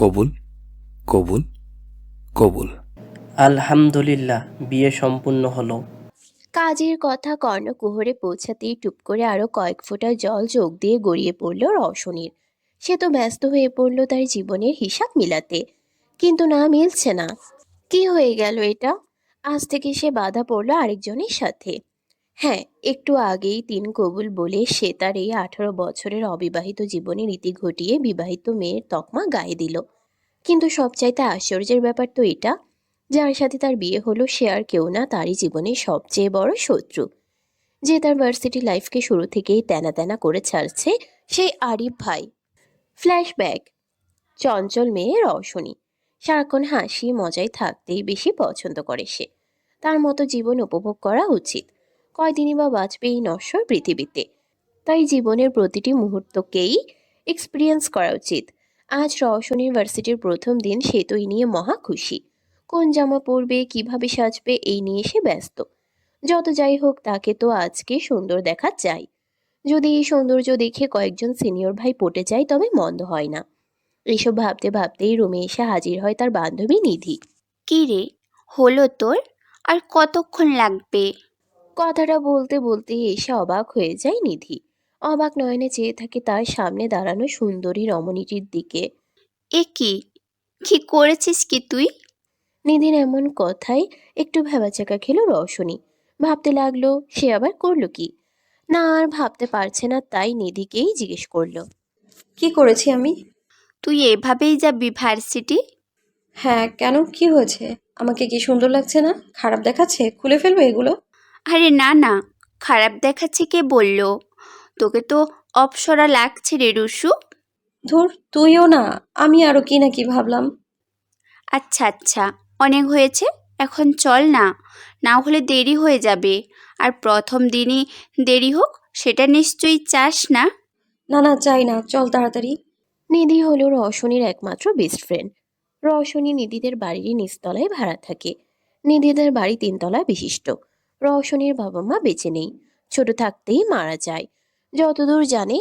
কবুল কবুল কবুল। আলহামদুলিল্লাহ, বিয়ে সম্পূর্ণ হলো। কাজের কথা কর্ণকুহরে পৌঁছাতেই টুপ করে আরো কয়েক ফোঁটা জল চোখ দিয়ে গড়িয়ে পড়ল রওশনীর। সে তো ব্যস্ত হয়ে পড়ল তার জীবনের হিসাব মিলাতে, কিন্তু না, মিলছে না। কি হয়ে গেল এটা? আজ থেকে সে বাধা পড়ল আরেকজনের সাথে। হ্যাঁ, একটু আগেই তিন কবুল বলে সে তার এই 18 বছরের অবিবাহিত জীবনের ইতি ঘটিয়ে বিবাহিত মেয়ের তকমা গায়ে দিল। কিন্তু সবচাইতে আশ্চর্যের ব্যাপার তো এটা, যার সাথে তার বিয়ে হলো সে আর কেউ না, তারই জীবনের সবচেয়ে বড় শত্রু, যে তার ভার্সিটি লাইফকে শুরু থেকেই তেনা তেনা করে ছাড়ছে, সেই আরিফ ভাই। ফ্ল্যাশব্যাক। চঞ্চল মেয়ে রওশনী সারাক্ষণ হাসি মজায় থাকতেই বেশি পছন্দ করে সে। তার মতো জীবন উপভোগ করা উচিত। কয়দিনই বা বাঁচবে এই নশ্বর পৃথিবীতে। তাই জীবনের প্রতিটি মুহূর্তকেই এক্সপিরিয়েন্স করা উচিত। আজ রওশন ইউনিভার্সিটির প্রথম দিন, সে তো এই নিয়ে মহা খুশি। কোন জামা পরবে, কিভাবে সাজবে, এই নিয়ে সে ব্যস্ত। যত যাই হোক, তাকে তো আজকে সুন্দর দেখা চাই। যদি এই সৌন্দর্য দেখে কয়েকজন সিনিয়র ভাই পটে যায় তবে মন্দ হয় না। এইসব ভাবতে ভাবতেই রুমে এসে হাজির হয় তার বান্ধবী নিধি। কি রে, হলো তোর? আর কতক্ষণ লাগবে? কথাটা বলতে বলতে এসে অবাক হয়ে যায় নিধি। অবাক নয়নে চেয়ে থাকে তার সামনে দাঁড়ানো সুন্দরী রমণীটির দিকে। এ কি, কি করেছিস কি তুই? নিধির এমন কথায় একটু ভ্যাবাচাকা খেল রওশনী। ভাবতে লাগলো সে আবার করলো কি। না, আর ভাবতে পারছে না, তাই নিধিকেই জিজ্ঞেস করলো। কি করেছি আমি? তুই এভাবেই যাবি ভার্সিটি? হ্যাঁ, কেন, কি হয়েছে? আমাকে কি সুন্দর লাগছে না? খারাপ দেখাচ্ছে? খুলে ফেলবে এগুলো? আরে না না, খারাপ দেখাচ্ছে কে বললো? তোকে তো অপসরা লাগছে রে রুসু। ধুর, তুইও না। আমি আরো কি না কি ভাবলাম। আচ্ছা আচ্ছা, অনেক হয়েছে, এখন চল না, না হলে দেরি হয়ে যাবে। আর প্রথম দিনই দেরি হোক সেটা নিশ্চয়ই চাস না। না না, চাই না, চল তাড়াতাড়ি। নিধি হলো রওশনীর একমাত্র বেস্ট ফ্রেন্ড। রওশনী নিধিদের বাড়ির নিচতলায় ভাড়া থাকে। নিধিদের বাড়ি 3 তলা বিশিষ্ট। রওশনীর বাবা মা বেঁচে নেই, ছোট থাকতেই মারা যায়। যতদূর জানে,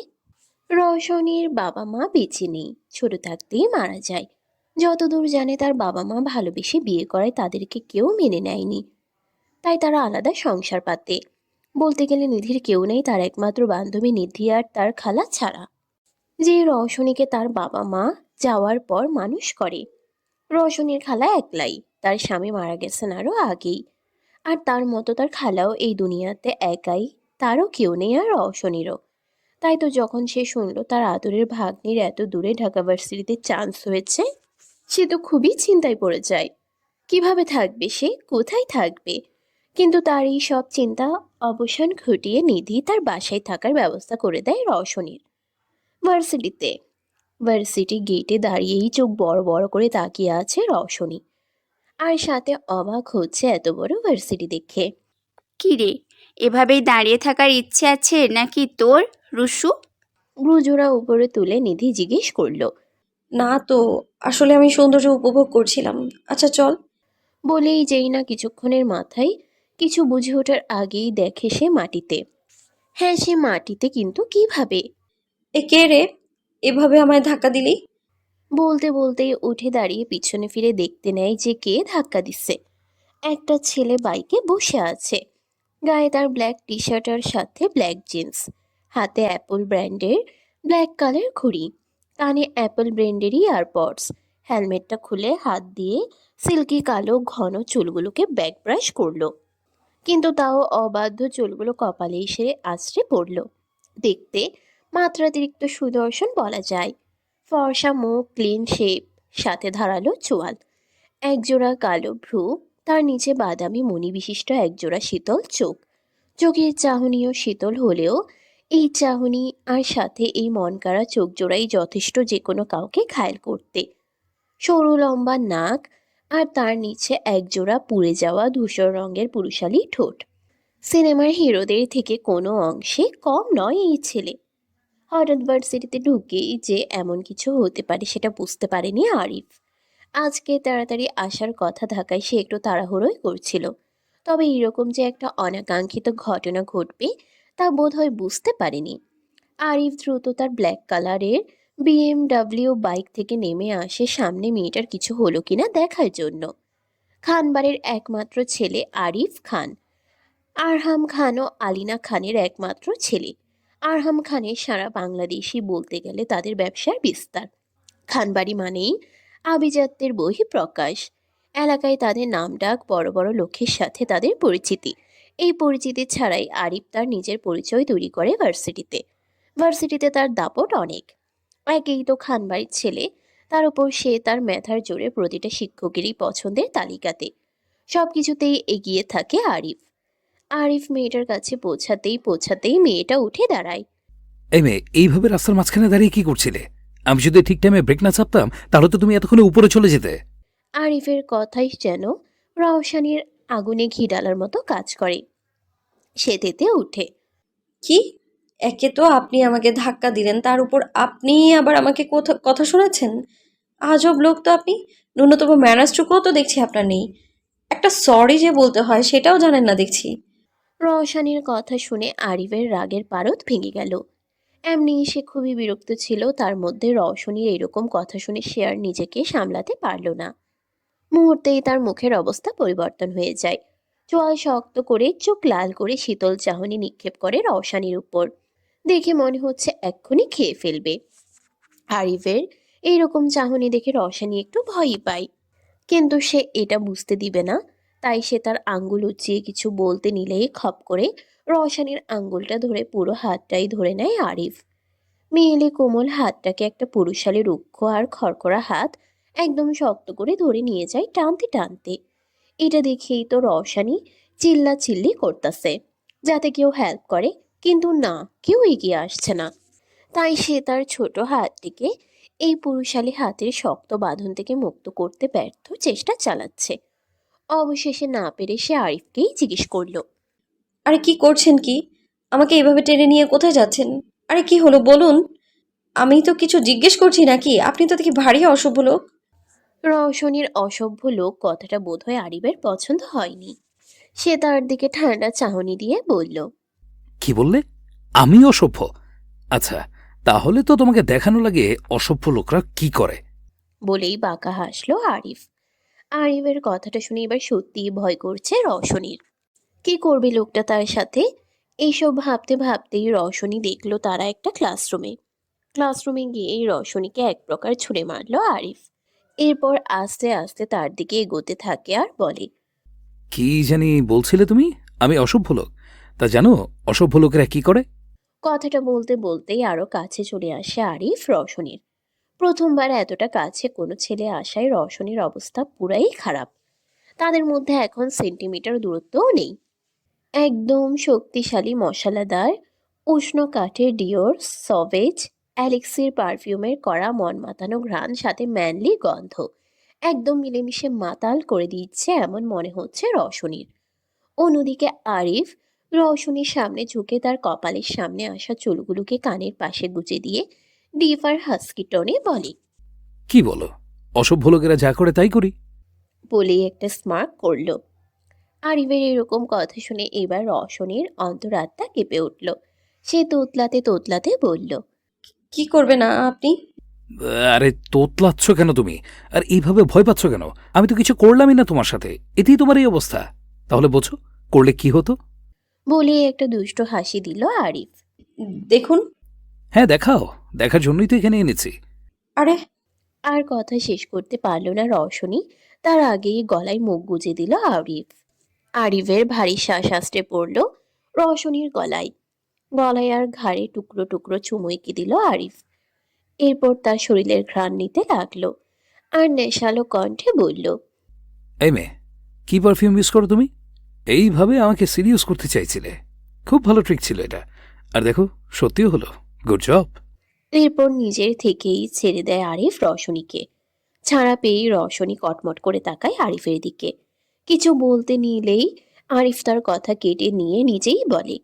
রওশনীর বাবা মা বেঁচে নেই, ছোট থাকতেই মারা যায়। যতদূর জানে তার বাবা মা ভালোবেসে বিয়ে করায় তাদেরকে কেউ মেনে নেয়নি, তাই তারা আলাদা সংসার পাতে। বলতে গেলে নিধির কেউ নেই, তার একমাত্র বান্ধবী নিধি আর তার খালা ছাড়া, যে রওশনীকে তার বাবা মা যাওয়ার পর মানুষ করে। রওশনীর খালা একলাই, তার স্বামী মারা গেছেন আরো আগেই। আর তার মতো তার খালাও এই দুনিয়াতে একাই, তারও কেউ নেই আর রওশনীরও। তাই তো যখন সে শুনলো তার আদরের ভাগ্নির এত দূরে ঢাকা ভার্সিটিতে চান্স হয়েছে, সে তো খুবই চিন্তায় পড়ে যায়। কিভাবে থাকবে সে, কোথায় থাকবে? কিন্তু তার এই সব চিন্তা অবসান ঘটিয়ে নিধি তার বাসায় থাকার ব্যবস্থা করে দেয় রওশনীর। ভার্সিটিতে, ভার্সিটি গেটে দাঁড়িয়েই চোখ বড় বড় করে তাকিয়ে আছে রওশনী, আর সাথে অবাক হচ্ছে এত বড় ভার্সিটি দেখে। কি রে, এভাবেই দাঁড়িয়ে থাকার ইচ্ছে আছে নাকি তোর রুসু? ব্রুজোড়া উপরে তুলে নিধি জিজ্ঞেস করলো। না তো, আসলে আমি সৌন্দর্য উপভোগ করছিলাম। আচ্ছা চল। বলেই যেই না কিছুক্ষণের মাথায়, কিছু বুঝে ওঠার আগেই দেখে সে মাটিতে। হ্যাঁ, সে মাটিতে, কিন্তু কিভাবে? এ কে রে, এভাবে আমায় ধাক্কা দিলি? বলতে বলতেই উঠে দাঁড়িয়ে পিছনে ফিরে দেখতে নেয় যে কে ধাক্কা দিচ্ছে। একটা ছেলে বাইকে বসে আছে। গায়ে তার ব্ল্যাক টি শার্ট আর সাথে ব্ল্যাক জিন্স। হাতে অ্যাপল ব্র্যান্ডের ব্ল্যাক কালার ঘড়ি। কানে অ্যাপল ব্র্যান্ডেরই ইয়ারপডস। হেলমেটটা খুলে হাত দিয়ে সিল্কি কালো ঘন চুলগুলোকে ব্যাক ব্রাশ করলো। কিন্তু তাও অবাধ্য চুলগুলো কপালে এসে আছড়ে পড়ল। দেখতে মাত্রাতিরিক্ত সুদর্শন বলা যায়। ফর্সা মুখ, ক্লিন শেপ, সাথে ধারালো চোয়াল, একজোড়া কালো ভ্রু, তার নিচে বাদামি মণি বিশিষ্ট একজোড়া শীতল চোখ। চোখের চাহনিও শীতল হলেও এই চাহনি আর সাথে এই মনকাড়া চোখ জোড়াই যথেষ্ট যে কোনো কাউকে ঘায়েল করতে। সরু লম্বা নাক, আর তার নিচে একজোড়া পুড়ে যাওয়া ধূসর রঙের পুরুষালী ঠোঁট। সিনেমার হিরোদের থেকে কোনো অংশে কম নয় এই ছেলে। হঠাৎ ভার্সিটিতে ঢুকেই যে এমন কিছু হতে পারে সেটা বুঝতে পারেনি আরিফ। আজকে তাড়াতাড়ি আসার কথা থাকায় সে একটু তাড়াহুড়োই করছিল। তবে এরকম যে একটা অনাকাঙ্ক্ষিত ঘটনা ঘটবে তা বোধহয় বুঝতে পারেনি। আরিফ দ্রুত তার ব্ল্যাক কালারের বিএমডব্লিউ বাইক থেকে নেমে আসে সামনে মেয়েটার কিছু হলো কিনা দেখার জন্য। খানবাড়ির একমাত্র ছেলে আরিফ খান। আরহাম খানও আলিনা খানের একমাত্র ছেলে। আরহাম খানের সারা বাংলাদেশি বলতে গেলে তাদের ব্যবসার বিস্তার। খানবাড়ি মানেই আভিজাত্যের বহিঃপ্রকাশ। এলাকায় তাদের নামডাক, বড় বড় লোকের সাথে তাদের পরিচিতি। এই পরিচিতি ছাড়াই আরিফ তার নিজের পরিচয় তৈরি করে ভার্সিটিতে। ভার্সিটিতে তার দাপট অনেক। একেই তো খানবাড়ির ছেলে, তার উপর সে তার মেধার জোরে প্রতিটা শিক্ষকেরই পছন্দের তালিকাতে। সবকিছুতেই এগিয়ে থাকে আরিফ। আরিফ মেয়েটার কাছে পৌঁছাতেই মেয়েটা উঠে দাঁড়ায়। এই মেয়ে, এইভাবে রাস্তার মাঝখানে দাঁড়িয়ে কি করছিলে? আমি যদি ঠিক টাইমে ব্রেক না চাপতাম তাহলে তো তুমি এতক্ষণে উপরে চলে যেতে। আরিফের কথাই যেন রওশানির আগুনে ঘি ডালার মতো কাজ করে। সে তেতে উঠে। কি? একে তো আপনি আমাকে ধাক্কা দিলেন, তার উপর আপনি আবার আমাকে কথা কথা শোনাচ্ছেন। আজব লোক তো আপনি। ন্যূনতম ম্যানার্সটুকুও তো দেখছি আপনার নেই। একটা সরি যে বলতে হয় সেটাও জানেন না দেখছি। রওশানির কথা শুনে আরিফের রাগের পারদ ভেঙে গেল। এমনি সে খুবই বিরক্ত ছিল, তার মধ্যে রওশনির এরকম কথা শুনে সে আর নিজেকে সামলাতে পারল না। মুহূর্তেই তার মুখের অবস্থা পরিবর্তন হয়ে যায়। চোয়াল শক্ত করে চোখ লাল করে শীতল চাহনি নিক্ষেপ করে রওশানির উপর। দেখে মনে হচ্ছে এক্ষুনি খেয়ে ফেলবে। আরিফের এইরকম চাহনি দেখে রওশানি একটু ভয়ই পায়, কিন্তু সে এটা বুঝতে দিবে না। তাই সে তার আঙ্গুল উঁচিয়ে কিছু বলতে নিলেই খপ করে রওশানির আঙ্গুলটা ধরে পুরো হাতটাই ধরে নেয় আরিফ। মেয়েলি কোমল হাতটাকে একটা পুরুষালী রুক্ষ আর খড়খড়া হাত একদম শক্ত করে ধরে নিয়ে যায় টানতে টানতে। এটা দেখেই তো রওশানি চিল্লা চিল্লি করতেছে যাতে কেউ হেল্প করে, কিন্তু না, কেউ এগিয়ে আসছে না। তাই সে তার ছোট হাতটিকে এই পুরুষালী হাতের শক্ত বাঁধন থেকে মুক্ত করতে ব্যর্থ চেষ্টা চালাচ্ছে। অবশেষে না পেরে সে আরিফকেই জিজ্ঞেস করলো। আরে কি করছেন কি? আমাকে এভাবে টেনে নিয়ে কোথায় যাচ্ছেন? আরে কি হলো বলুন। আমি তো কিছু জিজ্ঞেস করছি নাকি? আপনি তো দেখি ভারী অসভ্য লোক। রওশনির অসভ্য লোক কথাটা বোধহয় আরিফের পছন্দ হয়নি। সে তার দিকে ঠান্ডা চাহনি দিয়ে বলল, কি বললে? আমি অসভ্য? আচ্ছা, তাহলে তো তোমাকে দেখানো লাগে অসভ্য লোকরা কি করে। বলেই বাঁকা হাসলো আরিফ। আরিফের কথাটা শুনে এবার সত্যিই ভয় করছে রওশনির। কি করবে লোকটা তার সাথে? এইসব ভাবতে ভাবতেই রওশনি দেখলো তারা একটা ক্লাসরুমে। ক্লাসরুমে গিয়ে রওশনিকে এক প্রকার ছুঁড়ে মারলো আরিফ। এরপর আস্তে আস্তে তার দিকে এগোতে থাকে আর বলে, কি জানি বলছিলে তুমি? আমি অসভ্য লোক? তা জানো অসভ্য লোকেরা কি করে? কথাটা বলতে বলতেই আরো কাছে চলে আসে আরিফ রওশনির। প্রথমবার এতটা কাছে কোনো ছেলে আসায় রওশনির অবস্থা পুরাই খারাপ। তাদের মধ্যে এখন সেন্টিমিটার দূরত্বও নেই। একদম শক্তিশালী মশলাদার উষ্ণ কাঠের ডিওর, সভেজ, অ্যালেক্সির পারফিউমের কড়া মন মাতানো ঘ্রাণ, সাথে ম্যানলি গন্ধ একদম মিলেমিশে মাতাল করে দিচ্ছে এমন মনে হচ্ছে রওশনির। অন্যদিকে আরিফ রওশনির সামনে ঝুঁকে তার কপালের সামনে আসা চুলগুলোকে কানের পাশে গুজে দিয়ে ডিপ আর হাস্কি টোনে বলে, কি বলো? অসভ্য লোকেরা যা করে তাই করি। বলেই একটা স্মার্ক করলো। আরিফের এরকম কথা শুনে এবার রওশনির অন্তরাত্মা কেঁপে উঠল। সে তোতলাতে তোতলাতে বলল, কি করবে না আপনি? আরে তোতলাচ্ছ কেন তুমি? আর এইভাবে ভয় পাচ্ছ কেন? আমি তো কিছু করলামই না তোমার সাথে, এতেই তোমার এই অবস্থা। তাহলে বোঝো করলে কি হতো। বলে একটা দুষ্ট হাসি দিল আরিফ। দেখুন। হ্যাঁ দেখাও, দেখার জন্যই তো এখানে এনেছি। আরে আর কথা শেষ করতে পারল না রওশনি, তার আগেই গলায় মুখ গুজে দিল আরিফ। আরিফের ভারী শ্বাস আস্তে পড়ল রওশনির গলায়। গলায় আর ঘাড়ে টুকরো টুকরো চুমু এঁকে দিল আরিফ। এরপর তার শরীরের ঘ্রাণ নিতে লাগলো আর নেশালো কণ্ঠে বলল, এই মেয়ে, কি পারফিউম ইউজ করো তুমি? এইভাবে আমাকে সিরিয়াস করতে চাইছিলে? খুব ভালো ট্রিক ছিল এটা। আর দেখো, সত্যিও হলো। Good job. এরপর নিজের থেকেই ছেড়ে দেয় আরিফ রওশনিকে। ছাড়া পেয়েই রওশনি কটমট করে তাকায় আরিফের দিকে। কিছু বলতে নিলেই আরিফ তার কথা কেটে নিয়ে নিজেই বলে,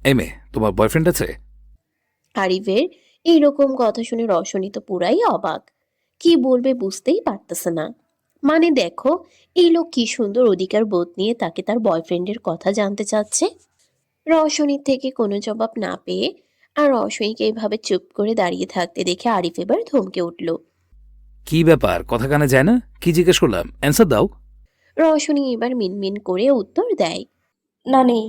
এই মেয়ে, তোমার বয়ফ্রেন্ড আছে? আরিফের এইরকম কথা শুনে রওশনি তো পুরাই অবাক। কি বলবে বুঝতেই পারতেছে না। মানে দেখো, এই লোক কি সুন্দর অধিকার বোধ নিয়ে তাকে তার বয়ফ্রেন্ডের কথা জানতে চাচ্ছে। রওশনির থেকে কোনো জবাব না পেয়ে আর রওশনীকে এভাবে চুপ করে দাঁড়িয়ে থাকতে দেখে আরিফ এবার ধমকে উঠল। কি ব্যাপার, কথা কানে যায় না? কি জিজ্ঞেস করলাম, অ্যান্সার দাও। রওশনী এবার মিনমিন করে উত্তর দেয়। না, নেই।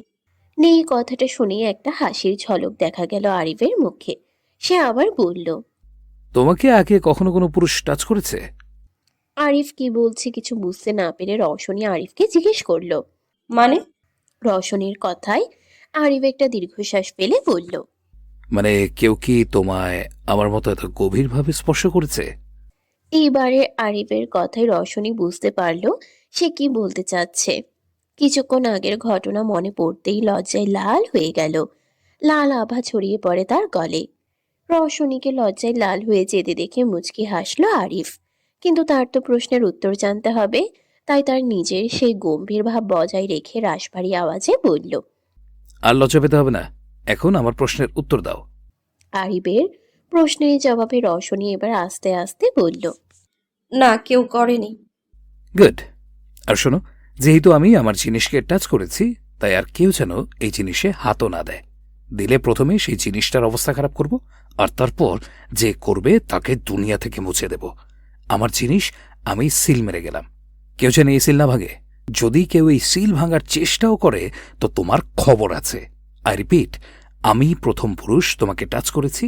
নেই কথাটা শুনে একটা হাসির ঝলক দেখা গেল আরিফের মুখে। সে আবার বলল। তোমাকে আগে কখনো কোনো পুরুষ টাচ করেছে? আরিফ কি বলছে কিছু বুঝতে না পেরে রওশনী আরিফকে জিজ্ঞেস করলো। মানে? রওশনীর কথায় আরিফ একটা দীর্ঘশ্বাস ফেলে বলল। মানে কেউ কি তোমায় আমার মতো এত গভীরভাবে স্পর্শ করেছে? এইবারে আরিফের কথায় রওশনী বুঝতে পারল সে কি বলতে চাচ্ছে। কিছুক্ষণ আগের ঘটনা মনে পড়তেই লজ্জায় লাল হয়ে গেল। লাল আভা ছড়িয়ে পড়ে তার গলে। রওশনীকে লজ্জায় লাল হয়ে যেতে দেখে মুচকি হাসল আরিফ। কিন্তু তার তো প্রশ্নের উত্তর জানতে হবে, তাই তার নিজের সেই গম্ভীর ভাব বজায় রেখে রাশভারী আওয়াজে বলল। আর লজ্জা পেতে হবে না, এখন আমার প্রশ্নের উত্তর দাও। আরিফের প্রশ্নের জবাবে রওশনী এবার আস্তে আস্তে বলল। না, কেউ করেনি। গুড। আর শোনো, যেহেতু আমি আমার জিনিসকে টাচ করেছি, তাই আর কেউ যেন এই জিনিসে হাতও না দেয়। দিলে প্রথমে সেই জিনিসটার অবস্থা খারাপ করব, আর তারপর যে করবে তাকে দুনিয়া থেকে মুছে দেব। আমার জিনিস আমি সিল মেরে গেলাম, কেউ যেন এই সিল না ভাঙে। যদি কেউ এই সিল ভাঙার চেষ্টাও করে তো তোমার খবর আছে। আই রিপিট, আমি প্রথম পুরুষ তোমাকে টাচ করেছি,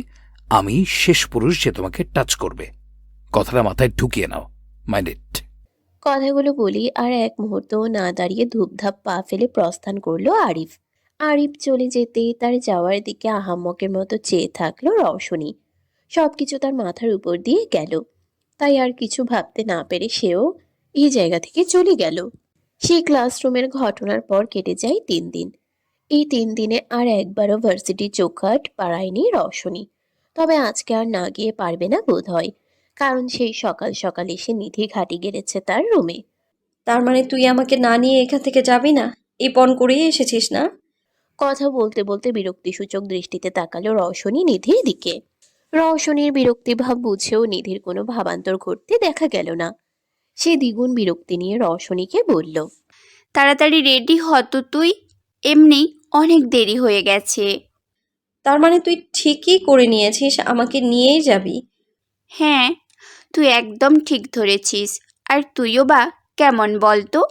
আমি শেষ পুরুষ যে তোমাকে টাচ করবে। কথাটা মাথায় ঢুকিয়ে নাও, মাইন্ড ইট। কথাগুলো বলি আর এক মুহূর্তও না দাঁড়িয়ে ধূপধাপ পা ফেলে প্রস্থান করলো আরিফ। আরিফ চলে যেতেই তার যাওয়ার দিকে আহাম্মকের মতো চেয়ে থাকলো রওশনী। সবকিছু তার মাথার উপর দিয়ে গেল, তাই আর কিছু ভাবতে না পেরে সেও এই জায়গা থেকে চলে গেল। সেই ক্লাসরুমের ঘটনার পর কেটে যায় 3 দিন। এই 3 দিনে আর একবারও ভার্সিটি চোখাট পাড়ায়নি রওশনী। তবে আজকে আর না গিয়ে পারবে না বোধ হয়, কারণ সেই সকাল সকাল এসে নিধি ঘাটি গেড়েছে তার রুমে। তার মানে তুই আমাকে না নিয়ে এখান থেকে যাবি না? এই পণ করেই এসেছিস না? কথা বলতে বলতে বিরক্তিসূচক দৃষ্টিতে তাকালো রওশনী নিধির দিকে। রওশনীর বিরক্তিভাব বুঝেও নিধির কোনো ভাবান্তর ঘটতে দেখা গেল না। সে দ্বিগুণ বিরক্তি নিয়ে রওশনীকে বলল। তাড়াতাড়ি রেডি হ তো তুই, এমনি অনেক দেরি হয়ে গেছে। তার মানে তুই ঠিকই করে নিয়েছিস, আমাকে নিয়েই যাবি? হ্যাঁ, তুই একদম ঠিক ধরেছিস। আর তুইও বা কেমন বল তো?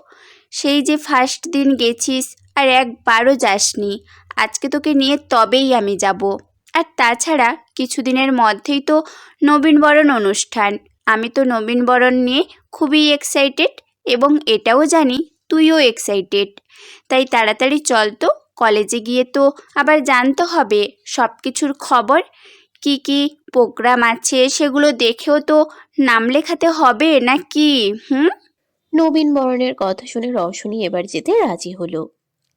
সেই যে ফার্স্ট দিন গেছিস আর একবারও যাসনি। আজকে তোকে নিয়ে তবেই আমি যাব। আর তাছাড়া কিছুদিনের মধ্যেই তো নবীনবরণ অনুষ্ঠান। আমি তো নবীনবরণ নিয়ে খুবই এক্সাইটেড, এবং এটাও জানি তুইও এক্সাইটেড। তাই তাড়াতাড়ি চল তো, কলেজে গিয়ে তো আবার জানতে হবে সব কিছুর খবর। কি কি প্রোগ্রাম আছে সেগুলো দেখেও তো নাম লেখাতে হবে নাকি? নবীন বরণের কথা শুনে রওশনী এবার যেতে রাজি হলো।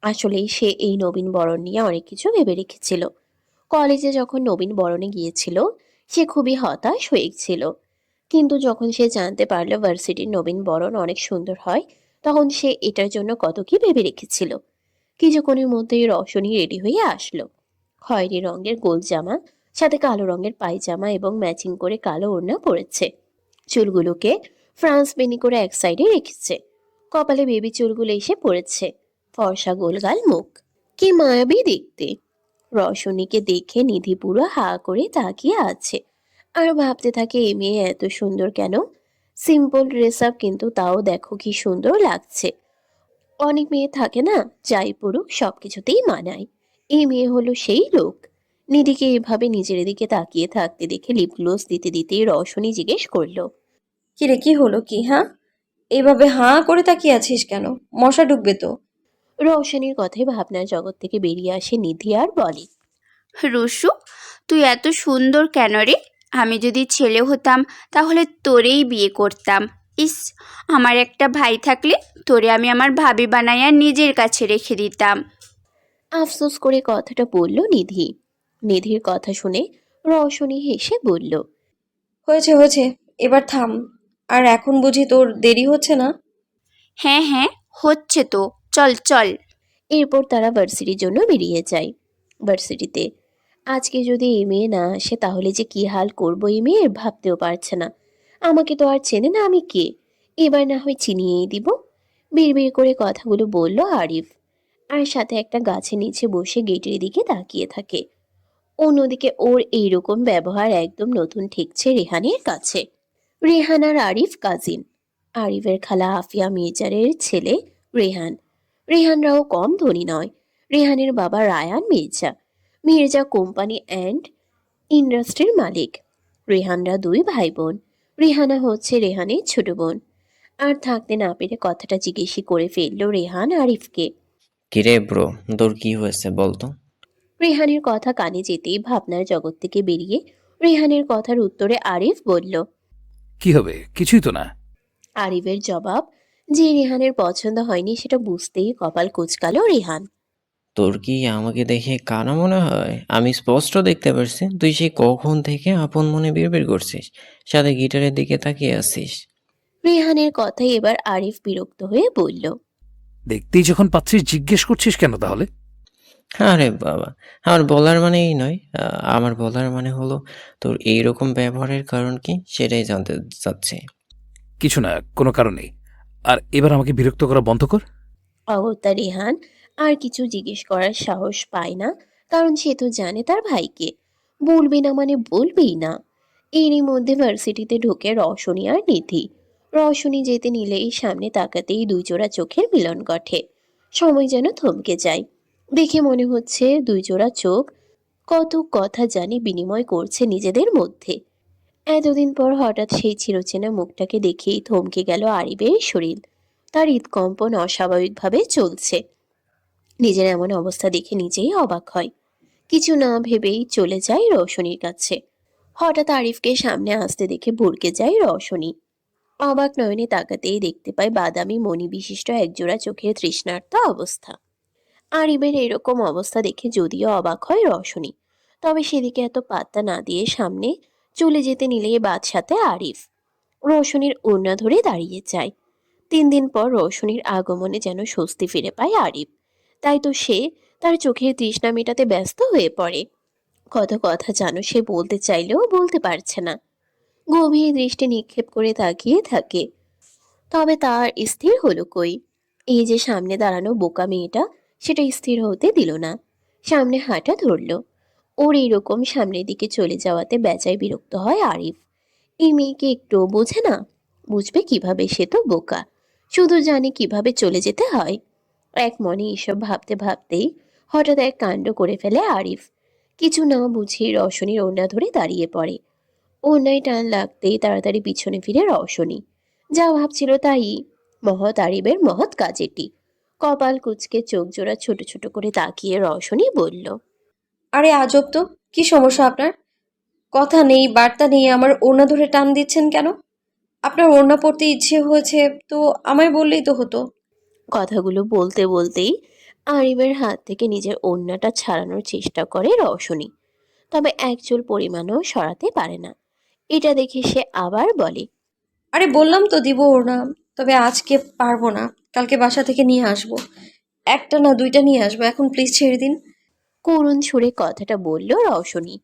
আসলেই সে এই নবীন বরণ নিয়ে অনেক কিছু ভেবে রেখেছিল। কলেজে যখন নবীন বরণে গিয়েছিল সে খুবই হতাশ হয়েছিল। কিন্তু যখন সে জানতে পারলো ভার্সিটির নবীন বরণ অনেক সুন্দর হয়, তখন সে এটার জন্য কত কি ভেবে রেখেছিল। কিছুক্ষণের মধ্যেই রওশনী রেডি হয়ে আসলো। খয়েরি রঙের গোল জামা, সাথে কালো রঙের পায়জামা এবং ম্যাচিং করে কালো ওড়না পরেছে। চুলগুলোকে ফ্রান্স বেনি করে এক সাইডে রেখেছে। কপালে বেবি চুলগুলো এসে পড়েছে। ফর্সা গোলগাল মুখ, কি মায়াবী দেখতে। রওশনীকে দেখে নিধি পুরো হা করে তাকিয়ে আছে আর ভাবতে থাকে এই মেয়ে এত সুন্দর কেন। সিম্পল ড্রেস আপ, কিন্তু তাও দেখো কি সুন্দর লাগছে। অনেক মেয়ে থাকে না, যাই পড়ুক সবকিছুতেই মানায়। এই মেয়ে হলো সেই লোক। নিধিকে এভাবে নিজের দিকে তাকিয়ে থাকতে দেখে লিপ গ্লোস দিতে দিতেই রওশনী জিজ্ঞেস করলো। কিরে, কি হলো কি? হ্যাঁ, এইভাবে হাঁ করে তাকিয়ে আছিস কেন? মশা ঢুকবে তো। রওশনীর কথায় ভাবনার জগৎ থেকে বেরিয়ে আসে নিধি আর বলে। রুশু, তুই এত সুন্দর কেন রে? আমি যদি ছেলে হতাম তাহলে তোরেই বিয়ে করতাম। ইস, আমার একটা ভাই থাকলে তোরে আমি আমার ভাবি বানাইয়া নিজের কাছে রেখে দিতাম। আফসোস করে কথাটা বলল নিধি। নিধির কথা শুনে রওশনী হেসে বলল। হয়েছে হয়েছে, এবার থাম। আর এখন বুঝি তোর দেরি হচ্ছে না? হ্যাঁ হ্যাঁ, হচ্ছে তো, চল চল। এরপর তারা ভার্সিটির জন্য বেরিয়ে যায়। ভার্সিটিতে আজকে যদি এই মেয়ে না আসে তাহলে যে কি হাল করবো এই মেয়ের ভাবতেও পারছে না। আমাকে তো আর চেনে না আমি কে, এবার না হয় চিনিয়েই দিব। বিড়বিড় করে কথাগুলো বলল আরিফ, আর সাথে একটা গাছের নিচে বসে গেটের দিকে তাকিয়ে থাকে। অন্যদিকে ওর এইরকম ব্যবহার একদম নতুন ঠেকছে রেহানের কাছে। রেহান আর আরিফ কাজিন। আরিফের খালা আফিয়া মির্জারের ছেলে রেহান। রেহানরাও কম ধনী নয়। রেহানের বাবা রায়ান মির্জা। মির্জা কোম্পানি অ্যান্ড ইন্ডাস্ট্রির মালিক। রেহানরা দুই ভাই বোন। রেহানা হচ্ছে রেহানের ছোট বোন। আর থাকতে না পেরে কথাটা জিজ্ঞেসই করে ফেলল রেহান আরিফকে। কিরে ব্রো, তোর কি হয়েছে বলতো? রেহানের কথা কানে যেতেই ভাবনার জগৎ থেকে বেরিয়ে রেহানের কথার উত্তরে আরিফ বলল। কি হবে? কিছুই তো না। আরিফের জবাব যে রেহানের পছন্দ হয়নি সেটা বুঝতেই কপাল কুঁচকালো রেহান। তোর কি আমাকে দেখে কানা মনে হয়? আমি স্পষ্ট দেখতে পারছি তুই সেই কখন থেকে আপন মনে বিড়বিড় করছিস, সাথে গিটারের দিকে তাকিয়ে আছিস। রেহানের কথাই এবার আরিফ বিরক্ত হয়ে বলল। দেখতেই যখন পাচ্ছিস জিজ্ঞেস করছিস কেন তাহলে? আরে বাবা, আমার বলার মানে এই নয়। আমার বলার মানে হলো তোর এইরকম ব্যবহারের কারণ কি সেটাই জানতে চাচ্ছি। কিছু না, কোনো কারণ নেই। আর এবার আমাকে বিরক্ত করা বন্ধ কর। অগত্যা রেহান আর কিছু জিজ্ঞেস করার সাহস পায় না, কারণ সে তো জানে তার ভাইকে। বলবে না মানে বলবেই না। এরই মধ্যে ভার্সিটিতে ঢোকে রওশনি আর নিধি। রওশনি যেতে নিলেই সামনে তাকাতেই দুই জোড়া চোখের মিলন ঘটে। সময় যেন থমকে যায়। দেখে মনে হচ্ছে দুই জোড়া চোখ কত কথা জানি বিনিময় করছে নিজেদের মধ্যে। এতদিন পর হঠাৎ সেই চিরচেনা মুখটাকে দেখেই থমকে গেল আরিফের শরীর। তার হৃদকম্পন অস্বাভাবিকভাবে চলছে। নিজের এমন অবস্থা দেখে নিজেই অবাক হয়। কিছু না ভেবেই চলে যায় রওশনির কাছে। হঠাৎ আরিফকে সামনে আসতে দেখে ভড়কে যায় রওশনি। অবাক নয়নে তাকাতেই দেখতে পায় বাদামি মণি বিশিষ্ট একজোড়া চোখের তৃষ্ণার্ত অবস্থা। আরিফের এরকম অবস্থা দেখে যদিও অবাক হয় রওশনি, তবে সেদিকে এত পাত্তা না দিয়ে সামনে চলে যেতে নিলেই বাদ সাথে আরিফ। রওশনির ওড়না ধরে দাঁড়িয়ে যায়। 3 দিন পর রওশনির আগমনে যেন স্বস্তি ফিরে পায় আরিফ। তাই তো সে তার চোখের তৃষ্ণা মেটাতে ব্যস্ত হয়ে পড়ে। কত কথা জানো সে বলতে চাইলেও বলতে পারছে না। গভীর দৃষ্টি নিক্ষেপ করে তাকিয়ে থাকে। তবে তার স্থির হলো কই। এই যে সামনে দাঁড়ানো বোকা মেয়েটা, সেটা স্থির হতে দিল না। সামনে হাঁটা ধরল। ওর এইরকম সামনের দিকে চলে যাওয়াতে বেজায় বিরক্ত হয় আরিফ। এই মেয়েকে একটু বোঝে না। বুঝবে কিভাবে, সে তো বোকা। শুধু জানে কিভাবে চলে যেতে হয়। এক মনে এসব ভাবতে ভাবতেই হঠাৎ এক কাণ্ড করে ফেলে আরিফ। কিছু না বুঝিয়ে রওশনির ওড়না ধরে দাঁড়িয়ে পড়ে। ওড়নায় টান লাগতেই তাড়াতাড়ি পিছনে ফিরে রওশনি। যা ভাবছিল তাই। মহৎ আরিফের মহৎ কাজ এটি। কপাল কুঁচকে চোখ জোড়া ছোট ছোট করে তাকিয়ে রওশনি বলল। আরে আজব তো, কি সমস্যা আপনার? কথা নেই বার্তা নেই, আমার ওড়না ধরে টান দিচ্ছেন কেন? আপনার ওড়না পরতে ইচ্ছে হয়েছে তো আমায় বললেই তো হতো। কথাগুলো বলতে বলতেই আরিফের হাত থেকে নিজের ওড়নাটা ছাড়ানোর চেষ্টা করে রওশনি, তবে একচুল পরিমাণও সরাতে পারে না। এটা দেখে সে আবার বলে। আরে বললাম তো দিব ওড়না, তবে আজকে পারবো না, কালকে বাসা থেকে নিয়ে আসবো। একটা না দুইটা নিয়ে আসবো, এখন প্লিজ ছেড়ে দিন। করুণ সুরে কথাটা বলল রওশনি।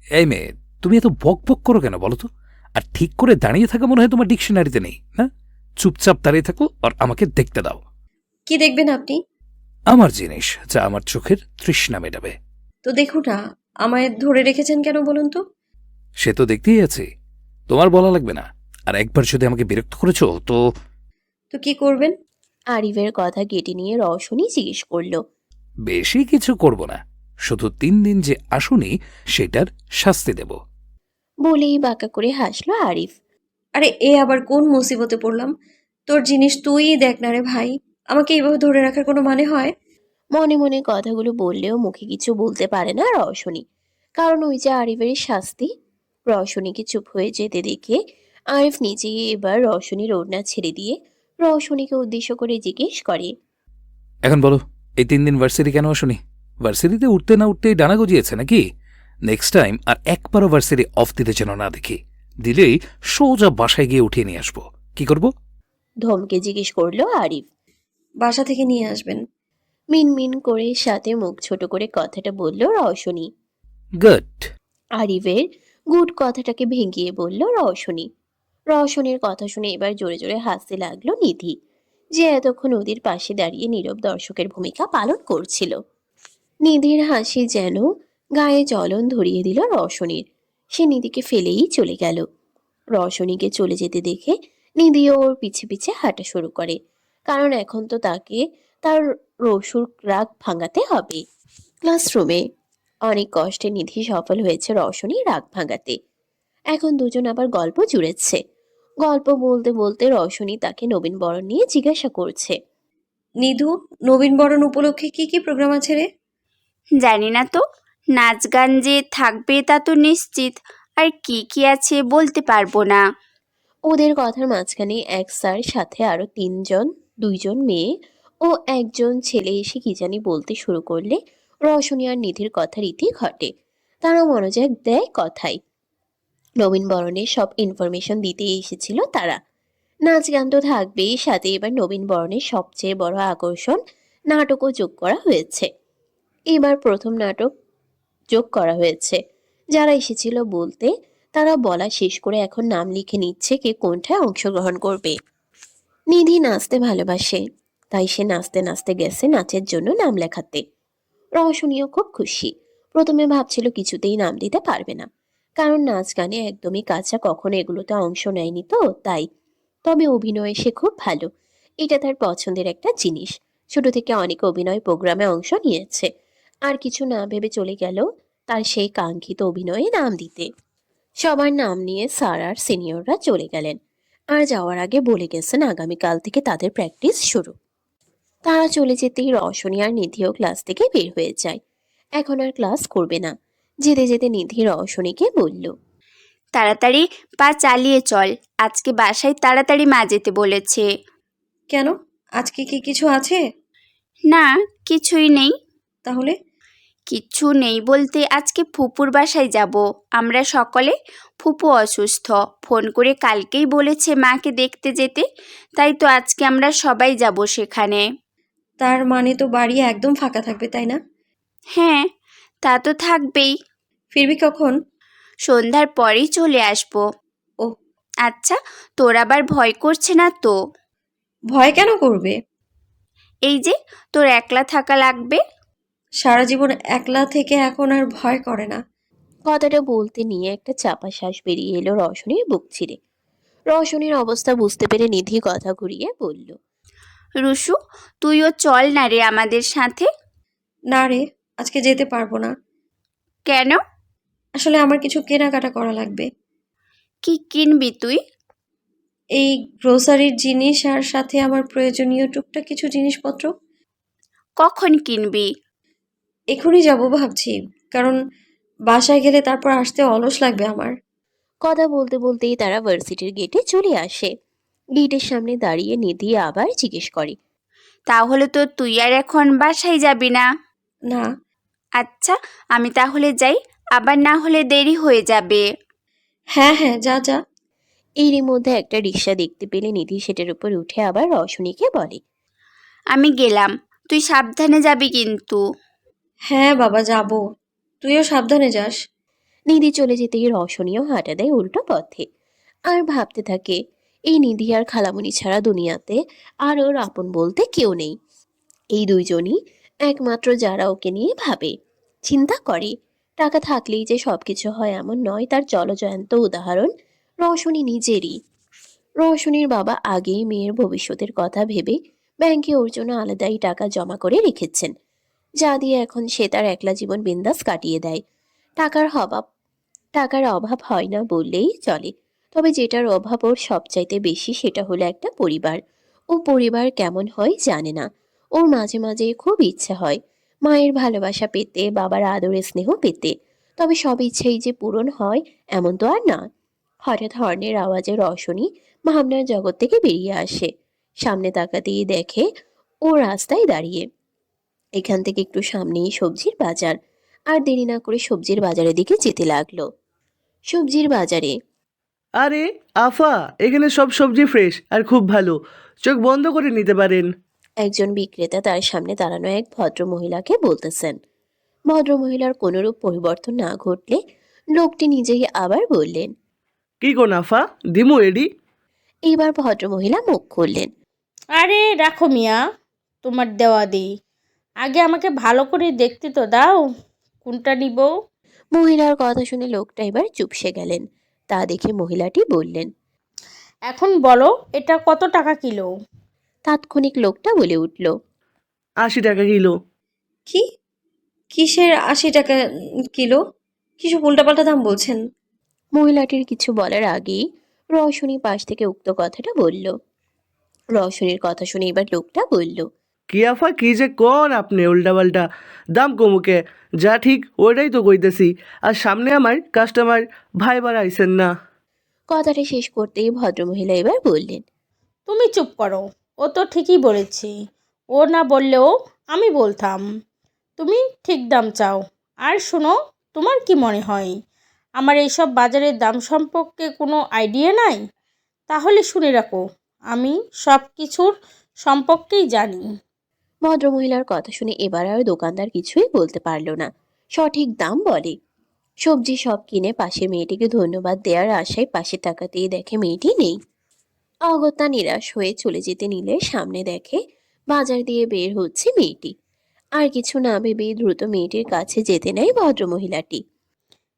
এই মেয়ে, তুমি এত বক বক করো কেন বলো তো? আর ঠিক করে দাঁড়িয়ে থাকা মনে হয় তোমার ডিকশনারিতে নেই, না? চুপচাপ দাঁড়িয়ে থাকো আর আমাকে দেখতে দাও। কি দেখবেন আপনি? আমার জিনিস, যা আমার চোখের তৃষ্ণা মেটাবে। তো দেখুন না, আমায় ধরে রেখেছেন কেন বলুন তো? সে তো দেখতেই আছে, তোমার বলা লাগবে না। আর একবার যদি আমাকে বিরক্ত করেছো তো। তো কি করবেন? আরিফের কথা কেটে নিয়ে রওশনি জিজ্ঞেস করলো। বেশি কিছু করব না, শুধু 3 দিন যে আসুনি সেটার শাস্তি দেব। বলেই বাঁকা করে হাসলো আরিফ। আরে এ আবার কোন মুসিবতে পড়লাম? তোর জিনিস তুইই দেখ না রে ভাই, আমাকে এইভাবে ধরে রাখার কোনো মানে হয়? মনে মনে কথাগুলো বললেও মুখে কিছু বলতে পারে না রওশনি, কারণ ওই যে আরিফের শাস্তি। রওশনিকে চুপ হয়ে যেতে দেখে আরিফ নিজেই এবার রওশনির ওড়না ছেড়ে দিয়ে রওশনিকে উদ্দেশ্য করে জিজ্ঞেস করে। এখন বলো, এই 3 দিন ভার্সিটি কেন আসুনি? ভার্সিটিতে উঠতে না উঠতেই ডানা গজিয়েছে নাকি? নেক্সট টাইম আর একবারও ভার্সিটি অফ দিতে যেন না দেখি। দিলেই সোজা বাসায় গিয়ে উঠিয়ে নিয়ে আসবো। কি করব? ধমকে জিজ্ঞেস করলো আরিফ। বাসা থেকে নিয়ে আসবেন। মিনমিন করে সাথে মুখ ছোট করে কথাটা বলল রওশনি। গুড। আরিফের গুড কথাটাকে ভেঙিয়ে বলল রওশনি। রওশনির কথা শুনে এবার জোরে জোরে হাসতে লাগলো নিধি, যে এতক্ষণ নদীর পাশে দাঁড়িয়ে নীরব দর্শকের ভূমিকা পালন করছিল। নিধির হাসি যেন গায়ে জ্বলন ধরিয়ে দিল রওশনীর। সে নিধিকে ফেলেই চলে গেল। রওশনীকে চলে যেতে দেখে নিধিও ওর পিছে পিছে হাঁটা শুরু করে, কারণ এখন তো তাকে তার রসুর রাগ ভাঙাতে হবে। ক্লাসরুমে অনেক কষ্টে নিধি সফল হয়েছে রওশনী রাগ ভাঙাতে। এখন দুজন আবার গল্প জুড়েছে। গল্প বলতে বলতে রওশনী তাকে নবীন বরণ নিয়ে জিজ্ঞাসা করছে। নিধু, নবীন বরণ উপলক্ষে কি কি প্রোগ্রাম আছে রে? জানি না তো, নাচ গান যে থাকবে তা তো নিশ্চিত, আর কি কি আছে বলতে পারবো না। ওদের কথার মাঝখানে এক স্যার সাথে আরো তিনজন, দুইজন মেয়ে ও একজন ছেলে এসে কি জানি বলতে শুরু করলে রওশনী আর নিধির কথা রীতি ঘটে। তারা মনোযোগ দেয় কথায়। নবীন বরণের সব ইনফরমেশন দিতে এসেছিল তারা। নাচ গান তো থাকবেই, সাথে এবার নবীন বরণের সবচেয়ে বড় আকর্ষণ নাটকও যোগ করা হয়েছে। এবার প্রথম নাটক যোগ করা হয়েছে। যারা এসেছিল বলতে তারা বলা শেষ করে এখন নাম লিখে নিচ্ছে কে কোনটায় অংশগ্রহণ করবে। নিধি নাচতে ভালোবাসে, তাই সে নাচতে নাচতে গেছে নাচের জন্য নাম লেখাতে। রওশনীও খুব খুশি। প্রথমে ভাবছিল কিছুতেই নাম দিতে পারবে না, কারণ নাচ গানে একদমই কাঁচা, কখনো এগুলোতে অংশ নেয়নি তো তাই। তবে অভিনয়ে সে খুব ভালো, এটা তার পছন্দের একটা জিনিস। ছোট থেকে অনেক অভিনয় প্রোগ্রামে অংশ নিয়েছে। আর কিছু না ভেবে চলে গেল তার সেই কাঙ্ক্ষিত অভিনয়ে নাম দিতে। সবার নাম নিয়ে স্যার আর সিনিয়ররা চলে গেলেন, আর যাওয়ার আগে বলে গেছেন আগামীকাল থেকে তাদের প্র্যাকটিস শুরু। তারা চলে যেতেই রওশনী আর নিধিও ক্লাস থেকে বের হয়ে যায়। এখন আর ক্লাস করবে না। যেতে যেতে নিধি রওশনীকে বলল। তাড়াতাড়ি পা চালিয়ে চল, আজকে বাসায় তাড়াতাড়ি মা যেতে বলেছে। কেন, আজকে কি কিছু আছে? না, কিছুই নেই। তাহলে? কিচ্ছু নেই বলতে আজকে ফুপুর বাসায় যাব আমরা সকলে। ফুপু অসুস্থ, ফোন করে কালকেই বলেছে মাকে দেখতে যেতে, তাই তো আজকে আমরা সবাই যাব সেখানে। তার মানে তো বাড়ি একদম ফাঁকা থাকবে, তাই না? হ্যাঁ, তা তো থাকবেই। ফিরবি কখন? সন্ধ্যার পরেই চলে আসবো। ও, আচ্ছা, তোর আবার ভয় করছে না তো? ভয় কেন করবে? এই যে তোর একলা থাকা লাগবে। সারা জীবন একলা থেকে এখন আর ভয় করে না। কথাটা বলতে নিয়ে একটা চাপা শ্বাস বেরিয়ে এলো রওশনীর বুক ছিঁড়ে। রওশনীর অবস্থা বুঝতে পেরে নিধি কথা ঘুরিয়ে বলল। রুশু, তুইও চল না রে আমাদের সাথে। না রে, আজকে যেতে পারবো না। কেন? আসলে আমার কিছু কেনাকাটা করা লাগবে। কি কিনবি তুই? এই গ্রোসারির জিনিস আর সাথে আমার প্রয়োজনীয় টুকটাক কিছু জিনিসপত্র। কখন কিনবি? এখনই যাব ভাবছি, কারণ বাসায় গেলে তারপর আসতে অলস লাগবে আমার। কথা বলতে বলতেই তারা ভার্সিটির গেটে চলে আসে। গেটের সামনে দাঁড়িয়ে নিধি আবার জিজ্ঞেস করে। তাহলে তো তুই আর এখন বাসায় যাবি না? না। আচ্ছা, আমি তাহলে যাই, আবার না হলে দেরি হয়ে যাবে। হ্যাঁ হ্যাঁ, যা যা। এরই মধ্যে একটা রিক্সা দেখতে পেলে নিধি সেটার উপর উঠে আবার রওশনীকে বলে। আমি গেলাম, তুই সাবধানে যাবি কিন্তু। হ্যাঁ বাবা, যাব। তুইও সাবধানে যাস। নিধি চলে যেতেই রওশনীও হাঁটা দেয় উল্টো পথে। আর ভাবতে থাকে, এই নিধি আর খালামণি ছাড়া দুনিয়াতে আর ওর আপন বলতে কেউ নেই। এই দুইজনই একমাত্র যারা ওকে নিয়ে ভাবে, চিন্তা করে। টাকা থাকলেই যে সবকিছু হয় এমন নয়, তার জলজয়ন্ত উদাহরণ রওশনী নিজেরই। রওশনীর বাবা আগেই মেয়ের ভবিষ্যতের কথা ভেবে ব্যাংকে ওর জন্য আলাদাই টাকা জমা করে রেখেছেন, যা দিয়ে এখন সে তার একলা জীবন বিন্দাস কাটিয়ে দেয়। টাকার অভাব টাকার অভাব হয় না বললেই চলে। তবে যেটার অভাব ওর সবচাইতে বেশি সেটা হলো একটা পরিবার। ও পরিবার কেমন হয় জানে না। ওর মাঝে মাঝে খুব ইচ্ছে হয় মায়ের ভালোবাসা পেতে, বাবার আদরের স্নেহ পেতে। তবে সব ইচ্ছেই যে পূরণ হয় এমন তো আর না। হঠাৎ হর্নের আওয়াজে রওশনী ভাবনার জগৎ থেকে বেরিয়ে আসে। সামনে তাকাতেই দেখে ও রাস্তায় দাঁড়িয়ে। এখান থেকে একটু সামনেই সবজির বাজার। আর দেরি না করে সবজির বাজারের দিকে যেতে লাগলো। সবজির বাজারে আরে আফা, এখানে সব সবজি ফ্রেশ আর খুব ভালো, চোখ বন্ধ করে নিতে পারেন। একজন বিক্রেতা তার সামনে দাঁড়ানো এক ভদ্র মহিলাকে বলতেছেন। ভদ্রমহিলার কোনরূপ পরিবর্তন না ঘটলে লোকটি নিজেই আবার বললেন। কি কোন আফা, দিমু এডি? এইবার ভদ্রমহিলা মুখ খুললেন। আরে রাখো মিয়া, তোমার দেওয়া দিই। আগে আমাকে ভালো করে দেখতে তো দাও, কোনটা নিব? মহিলার কথা শুনে লোকটা এবার চুপসে গেলেন। তা দেখে মহিলাটি বললেন। এখন বলো এটা কত টাকা কিলো? তাৎক্ষণিক লোকটা বলে উঠল। 80 টাকা কিলো। কি? কিসের 80 টাকা কিলো? কিছু উল্টাপাল্টা দাম বলছেন? মহিলাটির কিছু বলার আগেই রওশনী পাশ থেকে উক্ত কথাটা বলল। রওশনীর কথা শুনে এবার লোকটা বলল। কি আফা, কি যে কোন আপনি উল্টাপাল্টা দাম কমুকে? যা ঠিক ওইটাই তো কইতেছি। আর সামনে আমার কাস্টমার ভাই বাড়াইছেন না। কথাটা শেষ করতেই ভদ্রমহিলা এবার বললেন। তুমি চুপ করো, ও তো ঠিকই বলেছি। ও না বললেও আমি বলতাম। তুমি ঠিক দাম চাও। আর শোনো, তোমার কি মনে হয় আমার এইসব বাজারের দাম সম্পর্কে কোনো আইডিয়া নাই? তাহলে শুনে রাখো, আমি সব কিছুর সম্পর্কেই জানি। ভদ্রমহিলার কথা শুনে এবার আর দোকানদার কিছুই বলতে পারল না। সঠিক দাম বলে। সবজি সব কিনে পাশের মেয়েটিকে ধন্যবাদ দেওয়ার আশায় পাশে তাকাতেই দেখে মেয়েটি নেই। অগত্যা নিরাশ হয়ে চলে যেতে নিলে সামনে দেখে বাজার দিয়ে বের হচ্ছে মেয়েটি। আর কিছু না ভেবেই দ্রুত মেয়েটির কাছে যেতে নেয় ভদ্রমহিলাটি।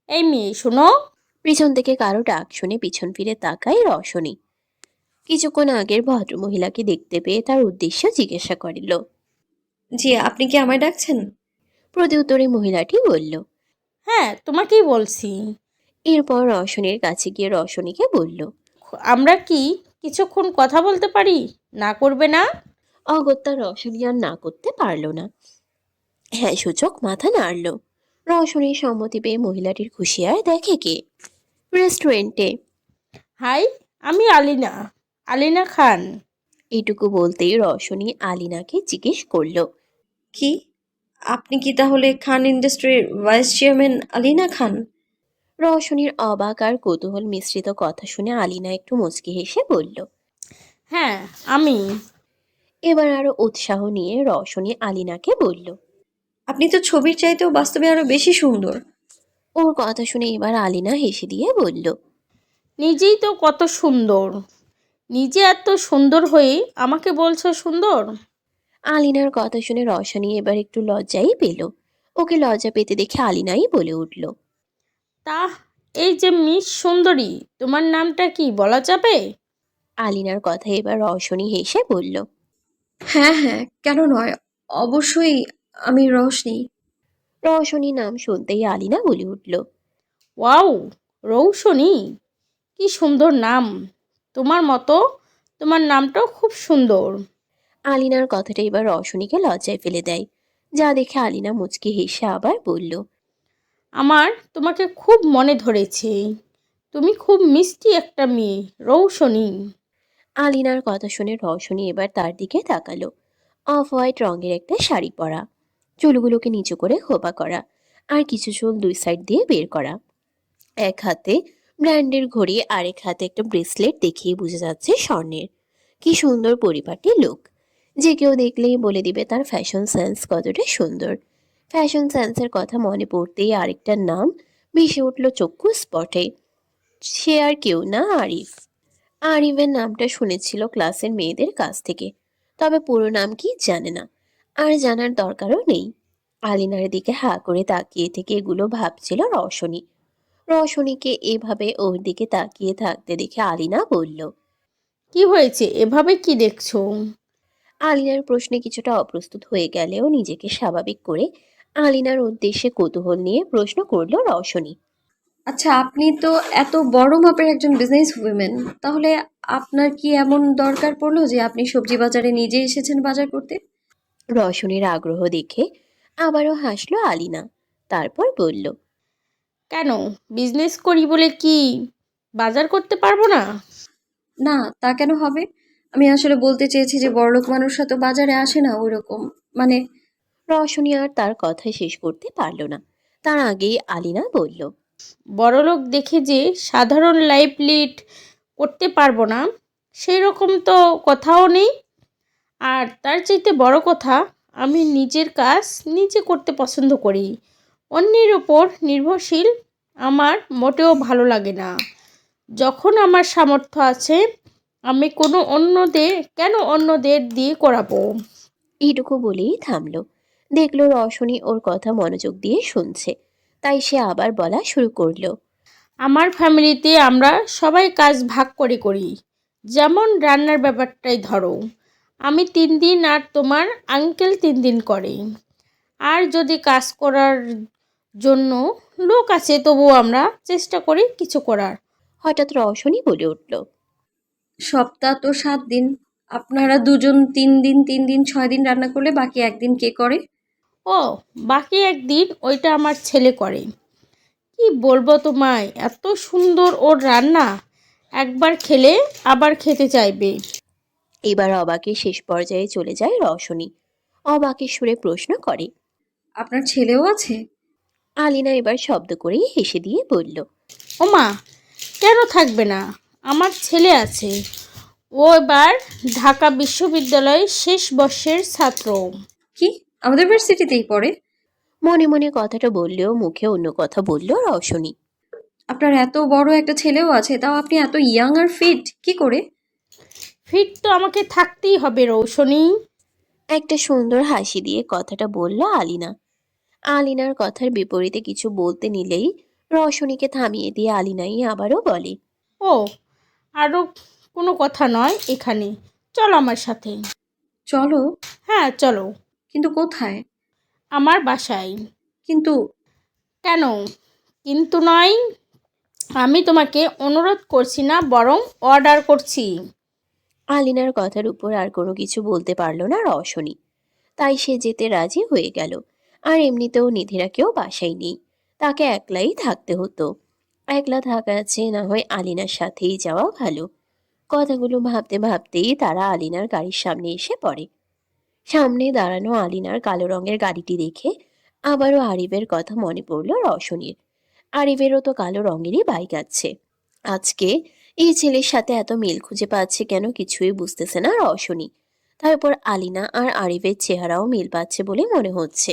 এই মেয়ে শোনো। পিছন থেকে কারো ডাক শুনে পিছন ফিরে তাকায় রওশনী। কিছুক্ষণ আগের ভদ্রমহিলাকে দেখতে পেয়ে তার উদ্দেশ্য জিজ্ঞাসা করিল। জি, আপনি কি আমায় ডাকছেন? প্রত্যুত্তরে মহিলাটি বলল। হ্যাঁ, তোমাকেই বলছি। এরপর রওশনীর কাছে গিয়ে রওশনীকে বলল। আমরা কি কিছুক্ষণ কথা বলতে পারি? না করবে না? অগত্যা রওশনী আর না করতে পারল না। হ্যাঁ সূচক মাথা নাড়ল। রওশনীর সম্মতি পেয়ে মহিলাটির খুশি আর দেখে কে রেস্টুরেন্টে। হাই, আমি আলিনা, আলিনা খান। এইটুকু বলতেই রওশনী আলিনাকে জিজ্ঞেস করলো। কি? আপনি কি তাহলে খান ইন্ডাস্ট্রির ভাইস চেয়ারম্যান আলিনা খান? রওশনীর অবাক আর কৌতূহল মিশ্রিত কথা শুনে আলিনা একটু মুচকি হেসে বলল। হ্যাঁ, আমি। এবার আরো উৎসাহ নিয়ে রওশনী আলিনাকে বলল। আপনি তো ছবির চাইতেও বাস্তবে আরো বেশি সুন্দর। ওর কথা শুনে এবার আলিনা হেসে দিয়ে বলল। নিজেই তো কত সুন্দর। নিজে এত সুন্দর হয়ে আমাকে বলছো সুন্দর? আলিনার কথা শুনে রওশনী এবার একটু লজ্জাই পেল। ওকে লজ্জা পেতে দেখে আলিনাই বলে উঠল। তা এই যে মিস সুন্দরী, তোমার নামটা কি বলা যাবে? আলিনার কথা এবার রওশনী হেসে বলল। হ্যাঁ হ্যাঁ, কেন নয়, অবশ্যই। আমি রোশনি। রওশনী নাম শুনতেই আলিনা বলে উঠল। ওয়াও, রৌশনী, কি সুন্দর নাম। তোমার মতো তোমার নামটাও খুব সুন্দর। আলিনার কথাটা এবার রওশনীকে লজ্জায় ফেলে দেয়। যা দেখে আলিনা মুচকি হেসে আবার বলল। আমার তোমাকে খুব মনে ধরেছে। তুমি খুব মিষ্টি একটা মেয়ে, রৌশনী। আলিনার কথা শুনে রওশনী এবার তার দিকে তাকালো। অফ হোয়াইট রঙের একটা শাড়ি পরা, চুলগুলোকে নিচু করে খোপা করা, আর কিছু চুল দুই সাইড দিয়ে বের করা। এক হাতে ব্র্যান্ডের ঘড়ি, আরেক হাতে একটা ব্রেসলেট, দেখিয়ে বোঝা যাচ্ছে স্বর্ণের। কি সুন্দর পরিপাটি লোক। যে কেউ দেখলেই বলে দিবে তার ফ্যাশন সেন্স কতটা সুন্দর। ফ্যাশন সেন্সের কথা মনে পড়তেই আরেকটা নাম ভেসে উঠল চক্ষু স্পটে। সে আর কেউ না, আরিফ। আরিফের নামটা শুনেছিল ক্লাসের মেয়েদের কাছ থেকে, তবে পুরো নাম কি জানে না, আর জানার দরকারও নেই। আলিনার দিকে হা করে তাকিয়ে থেকে এগুলো ভাবছিল রওশনী। রওশনীকে এভাবে ওর দিকে তাকিয়ে থাকতে দেখে আলিনা বলল। কি হয়েছে, এভাবে কি দেখছো? আলিনার প্রশ্নে কিছুটা অপ্রস্তুত হয়ে গেলেও নিজেকে স্বাভাবিক করে আলিনার উদ্দেশ্যে কৌতূহল নিয়ে প্রশ্ন করল রওশনী। আচ্ছা, আপনি তো এত বড় মাপের একজন বিজনেস উইমেন, তাহলে আপনার কি এমন দরকার পড়লো যে আপনি সবজি বাজারে নিজে এসেছেন বাজার করতে? রওশনীর আগ্রহ দেখে আবারও হাসলো আলিনা। তারপর বলল। কেন, বিজনেস করি বলে কি বাজার করতে পারবো না? না, তা কেন হবে? আমি আসলে বলতে চেয়েছি যে বড়লোক মানুষরা তো বাজারে আসে না ওইরকম, মানে। রওশনী আর তার কথা শেষ করতে পারল না। তার আগেই আলিনা বলল। বড়লোক দেখে যে সাধারণ লাইফ লিড করতে পারবো না, সেই রকম তো কথাও নেই। আর তার চাইতে বড় কথা, আমি নিজের কাজ নিজে করতে পছন্দ করি। অন্যের ওপর নির্ভরশীল আমার মোটেও ভালো লাগে না। যখন আমার সামর্থ্য আছে, আমি কেন অন্যদের দিয়ে করাবো? এইটুকু বলেই থামলো। দেখলো রওশনী ওর কথা মনোযোগ দিয়ে শুনছে, তাই সে আবার বলা শুরু করলো। আমার ফ্যামিলিতে আমরা সবাই কাজ ভাগ করে করি। যেমন রান্নার ব্যাপারটাই ধরো, আমি 3 দিন আর তোমার আঙ্কেল 3 দিন করে। আর যদি কাজ করার জন্য লোক আছে তবুও আমরা চেষ্টা করি কিছু করার। হঠাৎ রওশনী বলে উঠল। সপ্তাহ তো 7 দিন, আপনারা দুজন 3 দিন 3 দিন 6 দিন রান্না করলে বাকি একদিন কে করে? ও, বাকি একদিন ওইটা আমার ছেলে করে। কি বলবো তোমায়, এত সুন্দর ওর রান্না, একবার খেলে আবার খেতে চাইবে। এবার অবাকের শেষ পর্যায়ে চলে যায় রওশনী। অবাকের সুরে প্রশ্ন করে। আপনার ছেলেও আছে? আলিনা এবার শব্দ করেই হেসে দিয়ে বলল। ওমা, কেন থাকবে না, আমার ছেলে আছে। ও এবার ঢাকা বিশ্ববিদ্যালয়ের শেষ বর্ষের ছাত্র। কি, আমাদের ভার্সিটিতেই পড়ে? মনে মনে কথাটা বললেও মুখে অন্য কথা বলল রওশনী। আপনার এত বড় একটা ছেলেও আছে, তাও আপনি এত ইয়াং আর ফিট কি করে? ফিট তো আমাকে থাকতেই হবে রৌশনী। একটা সুন্দর হাসি দিয়ে কথাটা বলল আলিনা। আলিনার কথার বিপরীতে কিছু বলতে নিলেই রওশনীকে থামিয়ে দিয়ে আলিনাই আবারও বলে। ও, আরও কোনো কথা নয় এখানে, চলো আমার সাথে। চলো? হ্যাঁ চলো। কিন্তু কোথায়? আমার বাসায়। কিন্তু কেন কিন্তু নয়, আমি তোমাকে অনুরোধ করছি না, বরং অর্ডার করছি। আলিনার কথার উপর আর কোনো কিছু বলতে পারল না রওশনী, তাই সে যেতে রাজি হয়ে গেল। আর এমনিতেও নিধিরাকেও বাসায় নেই, তাকে একলাই থাকতে হতো। একলা থাকা আছে, না হয় আলিনার সাথেই যাওয়া ভালো। কথাগুলো ভাবতে ভাবতেই তারা আলিনার গাড়ির সামনে এসে পড়ে। সামনে দাঁড়ানো আলিনার কালো রঙের গাড়িটি দেখে আবারও আরিফের কথা মনে পড়ল রওশনীর। আরিফেরও তো কালো রঙেরই বাইক আছে। আজকে এই ছেলের সাথে এত মিল খুঁজে পাচ্ছে কেন কিছুই বুঝতেছে না রওশনী। তারপর আলিনা আর আরিফের চেহারাও মিল পাচ্ছে বলে মনে হচ্ছে।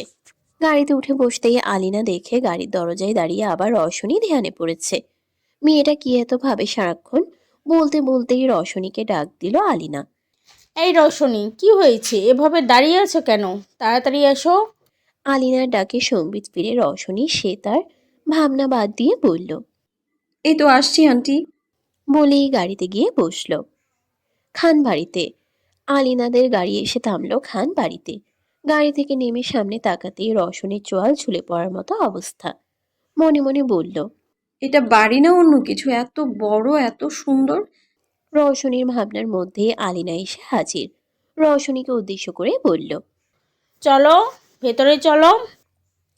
গাড়িতে উঠে বসতেই আলিনা দেখে গাড়ির দরজায় দাঁড়িয়ে আবার রওশনী ধ্যানে পড়েছে। মেয়েটা কি এত ভাবে সারাক্ষণ, বলতে বলতেই রওশনীকে ডাক দিল আলিনা। এই রৌশনী, কি হয়েছে, এভাবে দাঁড়িয়ে আছো কেন? তাড়াতাড়ি এসো। আলিনার ডাকে সম্বিত ফিরে রওশনী সে তার ভাবনা বাদ দিয়ে বলল। এই তো আসছি আন্টি। বলেই গাড়িতে গিয়ে বসল। খান বাড়িতে আলিনাদের গাড়ি এসে থামলো খান বাড়িতে। গাড়ি থেকে নেমে সামনে তাকাতেই রওশনীর চোয়াল ঝুলে পড়ার মতো অবস্থা। মনে মনে বলল। এটা বাড়ি না অন্য কিছু, এত বড় এত সুন্দর। রওশনীর ভাবনার মধ্যে আলিনা এসে হাজির। রওশনীকে উদ্দেশ্য করে বলল। চলো ভেতরে চলো।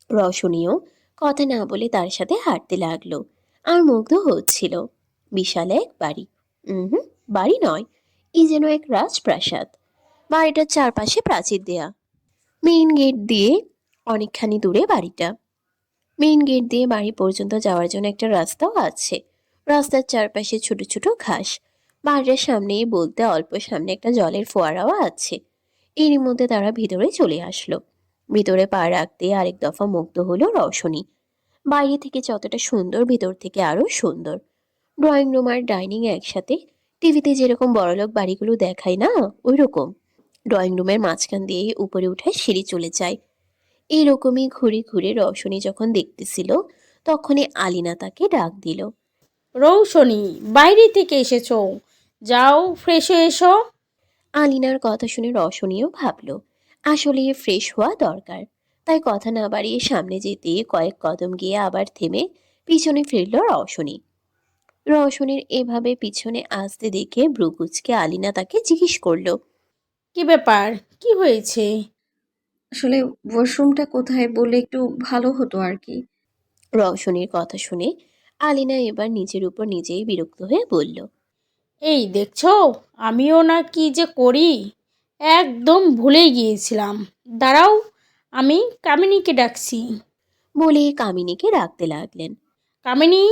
রওশনীও কথা না বলে তার সাথে হাঁটতে লাগলো আর মুগ্ধ হচ্ছিল। বিশাল এক বাড়ি। হুম, বাড়ি নয়, এই যেন এক রাজপ্রাসাদ। বাড়িটার চারপাশে প্রাচীর দেয়া। মেইন গেট দিয়ে অনেকখানি দূরে বাড়িটা। মেইন গেট দিয়ে বাড়ি পর্যন্ত যাওয়ার জন্য একটা রাস্তাও আছে। রাস্তার চারপাশে ছোট ছোট ঘাস। বাড়িটার সামনেই বলতে অল্প সামনে একটা জলের ফোয়ারাও আছে। এরই মধ্যে তারা ভিতরে চলে আসলো। ভিতরে পা রাখতে আরেক দফা মুগ্ধ হলো রওশনী। বাইরে থেকে যতটা সুন্দর, ভিতর থেকে আরো সুন্দর। ড্রয়িং রুম আর ডাইনিং একসাথে। টিভিতে যেরকম বড়লোক বাড়িগুলো দেখায় না, ওই রকম। ড্রয়িং রুমের মাঝখান দিয়ে উপরে উঠে সিঁড়ি চলে যায়। এইরকমই ঘুরে ঘুরে রওশনী যখন দেখতেছিল, তখনই আলিনা তাকে ডাক দিল। রৌশনী, বাইরে থেকে এসেছো, যাও ফ্রেশ হয়ে এসো। আলিনার কথা শুনে রওশনীও ভাবল আসলে ফ্রেশ হওয়া দরকার। তাই কথা না বাড়িয়ে সামনে যেতে কয়েক কদম গিয়ে আবার থেমে পিছনে ফিরল রওশনী। রওশনীর এভাবে পিছনে আসতে দেখে ভ্রুকুচকে আলিনা তাকে জিজ্ঞেস করলো। কি ব্যাপার, কি হয়েছে? আসলে ওয়াশরুমটা কোথায় বলে একটু ভালো হতো আর কি। রওশনীর কথা শুনে আলিনা এবার নিজের উপর নিজেই বিরক্ত হয়ে বলল। এই দেখছো, আমিও না কি যে করি, একদম ভুলেই গিয়েছিলাম। দাঁড়াও, আমি কামিনীকে ডাকছি। বলে কামিনীকে ডাকতে লাগলেন। কামিনী,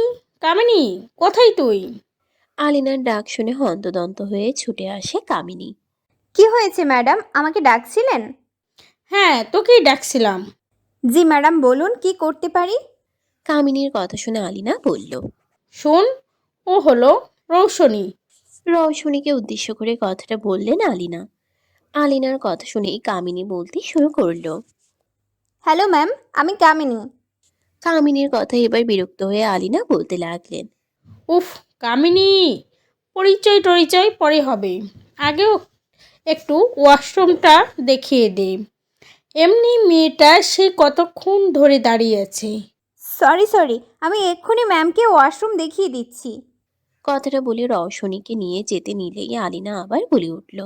কামিনী, কোথায় তুই? আলিনার ডাক শুনে হন্তদন্ত হয়ে ছুটে আসে কামিনী। কি হয়েছে ম্যাডাম, আমাকে ডাকছিলেন? হ্যাঁ, তোকেই ডাকছিলাম। জি ম্যাডাম, বলুন কি করতে পারি? কামিনীর কথা শুনে আলিনা বলল। শোন, ও হলো রৌশনী। রওশনীকে উদ্দেশ্য করে কথাটা বললেন আলিনা। আলিনার কথা শুনেই কামিনী বলতে শুরু করলো। হ্যালো ম্যাম, আমি কামিনী। কামিনীর কথা এবার বিরক্ত হয়ে আলিনা বলতে লাগলেন। উফ, কামিনী, পরিচয় টরিচয় পরে হবে, আগেও একটু ওয়াশরুমটা দেখিয়ে দে। এমনি মেয়েটা সে কতক্ষণ ধরে দাঁড়িয়ে আছে। সরি, আমি এক্ষুনি ম্যামকে ওয়াশরুম দেখিয়ে দিচ্ছি। কথাটা বলে রওশনীকে নিয়ে যেতে নিলেই আলিনা আবার বলে উঠল।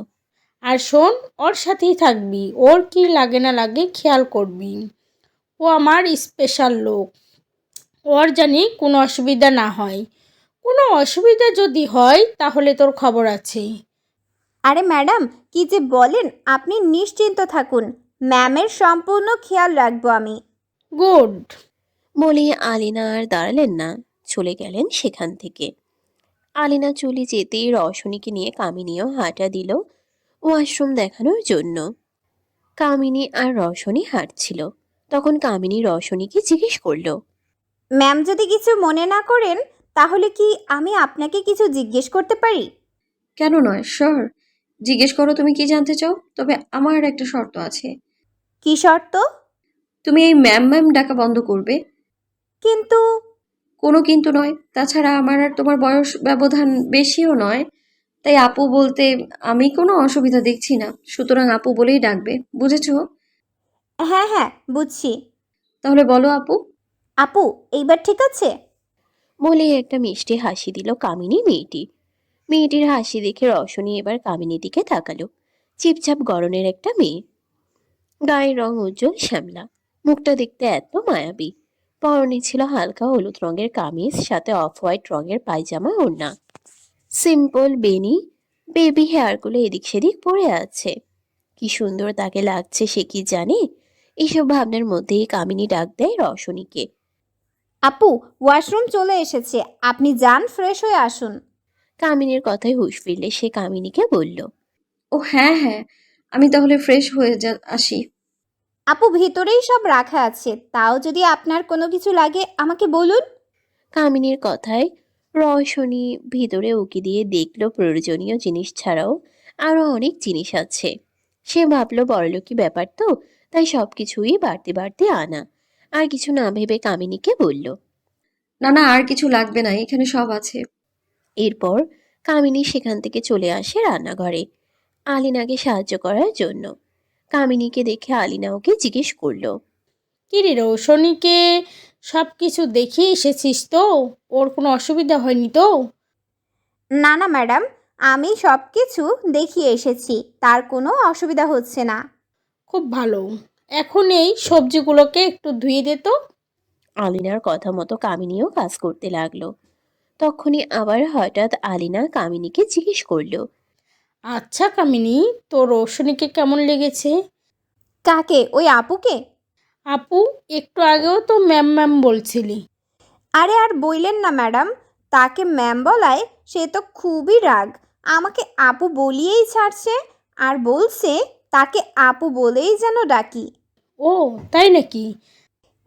আর শোন, ওর সাথেই থাকবি, ওর কি লাগে না লাগে খেয়াল করবি। ও আমার স্পেশাল লোক, ওর জানি কোনো অসুবিধা না হয়। কোনো অসুবিধা যদি হয় তাহলে তোর খবর আছে। আরে ম্যাডাম, কি যে বলেন, আপনি নিশ্চিন্ত থাকুন, ম্যামের সম্পূর্ণ খেয়াল রাখবো আমি। গুড। বলে আলিনা আর দাঁড়ালেন না, চলে গেলেন সেখান থেকে। আলিনা চলে যেতেই রওশনীকে নিয়ে কামিনীও হাঁটা দিল ওয়াশরুম দেখানোর জন্য। কামিনী আর রওশনী হাঁটছিল, তখন কামিনী রওশনীকে জিজ্ঞেস করলো। ম্যাম যদি কিছু মনে না করেন, তাহলে কি আমি আপনাকে কিছু জিজ্ঞেস করতে পারি? কেন নয়, শিওর, জিজ্ঞেস করো তুমি কি জানতে চাও। তবে আমার একটা শর্ত আছে। কি শর্ত? তুমি এই ম্যাম ম্যাম ডাকা বন্ধ করবে। কিন্তু কোনো কিন্তু নয়। তাছাড়া আমার আর তোমার বয়স ব্যবধান বেশিও নয়, তাই আপু বলতে আমি কোনো অসুবিধা দেখছি না। সুতরাং আপু বলেই ডাকবে, বুঝেছো? হ্যাঁ, বুঝছি। তাহলে বলো আপু। আপু, এইবার ঠিক আছে? বলে একটা মিষ্টি হাসি দিল কামিনী মেয়েটি। মেয়েটির হাসি দেখে রওশনী এবার কামিনীর দিকে তাকালো। চিপচাপ গড়নের একটা মেয়ে, গায়ের রং উজ্জ্বল শ্যামলা, মুখটা দেখতে এত মায়াবী। পরনে ছিল হালকা হলুদ রঙের কামিজ, সাথে অফ হোয়াইট রঙের পায়জামা ওড়না। সিম্পল বেনি, বেবি হেয়ারগুলো এদিক সেদিক পড়ে আছে। কি সুন্দর তাকে লাগছে সে কি জানে। এইসব ভাবনার মধ্যেই কামিনী ডাক দেয় রওশনীকে। আপু, ওয়াশরুম চলে এসেছে, আপনি যান, ফ্রেশ হয়ে আসুন। কামিনীর কথায় হুঁশ ফিরলে সে কামিনীকে বলল। ও হ্যাঁ, আমি তাহলে ফ্রেশ হয়ে আসি। আপু, ভিতরেই সব রাখা আছে, তাও যদি আপনার কোনো কিছু লাগে আমাকে বলুন। কামিনীর কথায় রওশনী ভিতরে উকি দিয়ে দেখলো প্রয়োজনীয় জিনিস ছাড়াও আরো অনেক জিনিস আছে। সে ভাবলো বড়লোকি ব্যাপার তো, তাই সবকিছুই বাড়তি বাড়তি আনা। আর কিছু না ভেবে কামিনীকে বলল। না, আর কিছু লাগবে না, এখানে সব আছে। এরপর কামিনী সেখান থেকে চলে আসে রান্নাঘরে আলিনাকে সাহায্য করার জন্য। কামিনীকে দেখে আলিনা ওকে জিজ্ঞেস করলো। কিরে রৌশনীকে সব কিছু দেখিয়ে এসেছিস তো? ওর কোনো অসুবিধা হয়নি তো? না ম্যাডাম, আমি সব কিছু দেখিয়ে এসেছি, তার কোনো অসুবিধা হচ্ছে না। খুব ভালো। এখন এই সবজিগুলোকে একটু ধুয়ে দে তো। আলিনার কথা মতো কামিনীও কাজ করতে লাগলো। তখনই আবার হঠাৎ আলিনা কামিনীকে জিজ্ঞেস করলো। আচ্ছা কামিনী, তোর রৌশনীকে কেমন লেগেছে? কাকে? ওই আপুকে? আপু, একটু আগেও তো ম্যাম ম্যাম বলছিলি। আরে আর বললেন না ম্যাডাম, তাকে ম্যাম বলায় সে তো খুবই রাগ, আমাকে আপু বলিয়েই ছাড়ছে, আর বলছে তাকে আপু বলেই যেন ডাকি। ও তাই নাকি?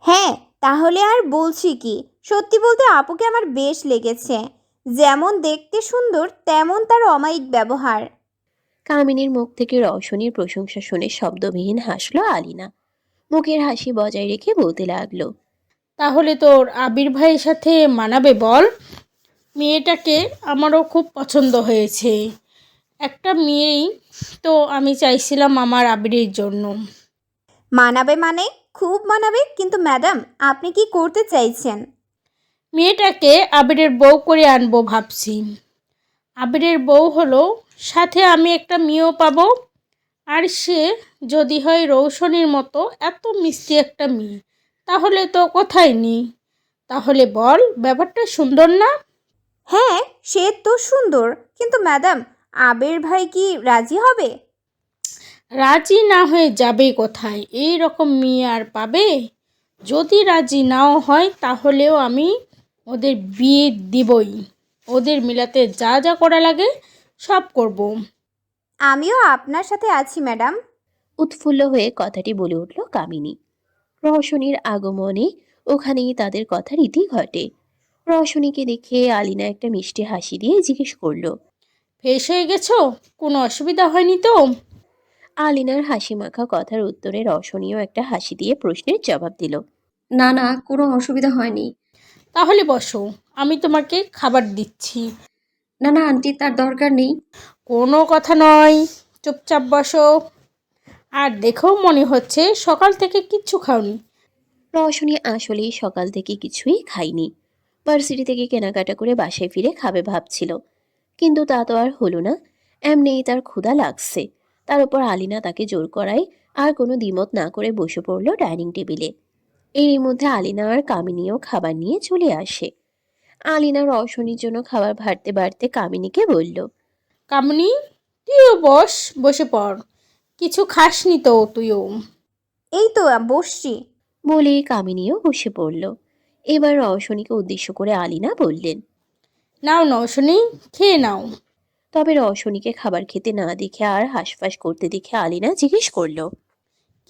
হ্যাঁ, তাহলে আর বলছি কি, সত্যি বলতে আপুকে আমার বেশ লেগেছে। যেমন দেখতে সুন্দর, তেমন তার অমায়িক ব্যবহার। কামিনীর মুখ থেকে রওশনীর প্রশংসা শুনে শব্দবিহীন হাসলো আলিনা। মুখের হাসি বজায় রেখে বলতে লাগলো। তাহলে তোর আবির ভাইয়ের সাথে মানাবে বল? মেয়েটাকে আমারও খুব পছন্দ হয়েছে। একটা মেয়েই তো আমি চাইছিলাম আমার আবিরের জন্য। মানাবে মানে? খুব মানাবে, কিন্তু ম্যাডাম আপনি কি করতে চাইছেন? মেয়েটাকে আবিরের বউ করে আনবো ভাবছি। আবিরের বউ হলো, সাথে আমি একটা মেয়েও পাবো। আর সে যদি হয় রৌশনীর মতো এত মিষ্টি একটা মেয়ে, তাহলে তো কোথায় নেই। তাহলে বল, ব্যাপারটা সুন্দর না? হ্যাঁ, সে তো সুন্দর, কিন্তু ম্যাডাম আবির ভাই কি রাজি হবে? রাজি না হয়ে যাবে কোথায়? এই রকম মেয়ে আর পাবে? যদি রাজি নাও হয় তাহলেও আমি ওদের বিয়ে দিবই। ওদের মিলাতে যা যা করা লাগে সব করব। আমিও আপনার সাথে আছি ম্যাডাম। উৎফুল্ল হয়ে কথাটি বলে উঠল কামিনী। রওশনীর আগমনে ওখানেই তাদের কথার ইতি ঘটে। রওশনীকে দেখে আলিনা একটা মিষ্টি হাসি দিয়ে জিজ্ঞেস করলো। ফ্রেশ হয়ে গেছো? কোনো অসুবিধা হয়নি তো? আলিনার হাসি মাখা কথার উত্তরে রওশনীও একটা হাসি দিয়ে প্রশ্নের জবাব দিল। না না, কোনো অসুবিধা হয়নি। তাহলে বসো, আমি তোমাকে খাবার দিচ্ছি। না না আন্টি, তার দরকার নেই। কোনো কথা নয়, চুপচাপ বসো। আর দেখেও মনে হচ্ছে সকাল থেকে কিচ্ছু খাওনি। রওশনী আসলেই সকাল থেকে কিছুই খায়নি। ভার্সিটি থেকে কেনাকাটা করে বাসায় ফিরে খাবে ভাবছিল, কিন্তু তা তো আর হলো না। এমনিই তার ক্ষুধা লাগছে, তার উপর আলিনা তাকে জোর করায় আর কোনো দ্বিমত না করে বসে পড়ল ডাইনিং টেবিলে। এরই মধ্যে আলিনা আর কামিনীও খাবার নিয়ে চলে আসে। আলিনা রওশনীর জন্য খাবার বাড়তে বাড়তে কামিনীকে বলল, কামিনী, তুইও বস, বসে পড়। কিছু খাসনি তো তুইও? এই তো বসছি। বলে কামিনীও বসে পড়ল। এবার রওশনীকে উদ্দেশ্য করে আলিনা বললেন। নাও নাও শুনি, খেয়ে নাও। তবে রওশনীকে খাবার খেতে না দেখে আর হাঁসফাঁস করতে দেখে আলিনা জিজ্ঞেস করলো,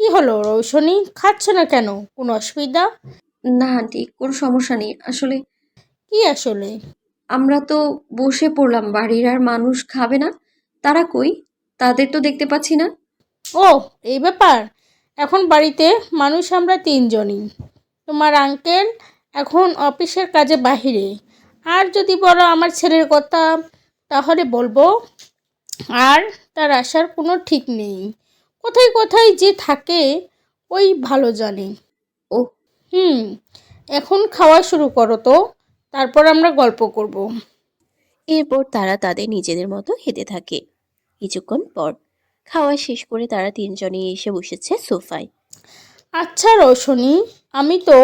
কি হলো রৌশনী, খাচ্ছ না কেন? কোনো অসুবিধা? না আন্টি, কোনো সমস্যা নেই। আসলে কি আসলে? আমরা তো বসে পড়লাম, বাড়ির আর মানুষ খাবে না। তারা কই? তাদের তো দেখতে পাচ্ছি না। ও, এই ব্যাপার। এখন বাড়িতে মানুষ আমরা তিনজনই। তোমার আঙ্কেল এখন অফিসের কাজে বাহিরে। আর যদি বলো আমার ছেলের কথা, তাহলে বলবো আর তার আসার কোনো ঠিক নেই। কোথায় কোথায় যে থাকে ওই ভালো জানে। ও হুম, এখন খাওয়া শুরু করো তো, তারপর আমরা গল্প করব। এরপর তারা তাদের নিজেদের মতো খেতে থাকে। কিছুক্ষণ পর খাওয়া শেষ করে তারা তিনজনেই এসে বসেছে সোফায়। আচ্ছা রৌশনী, আমি তো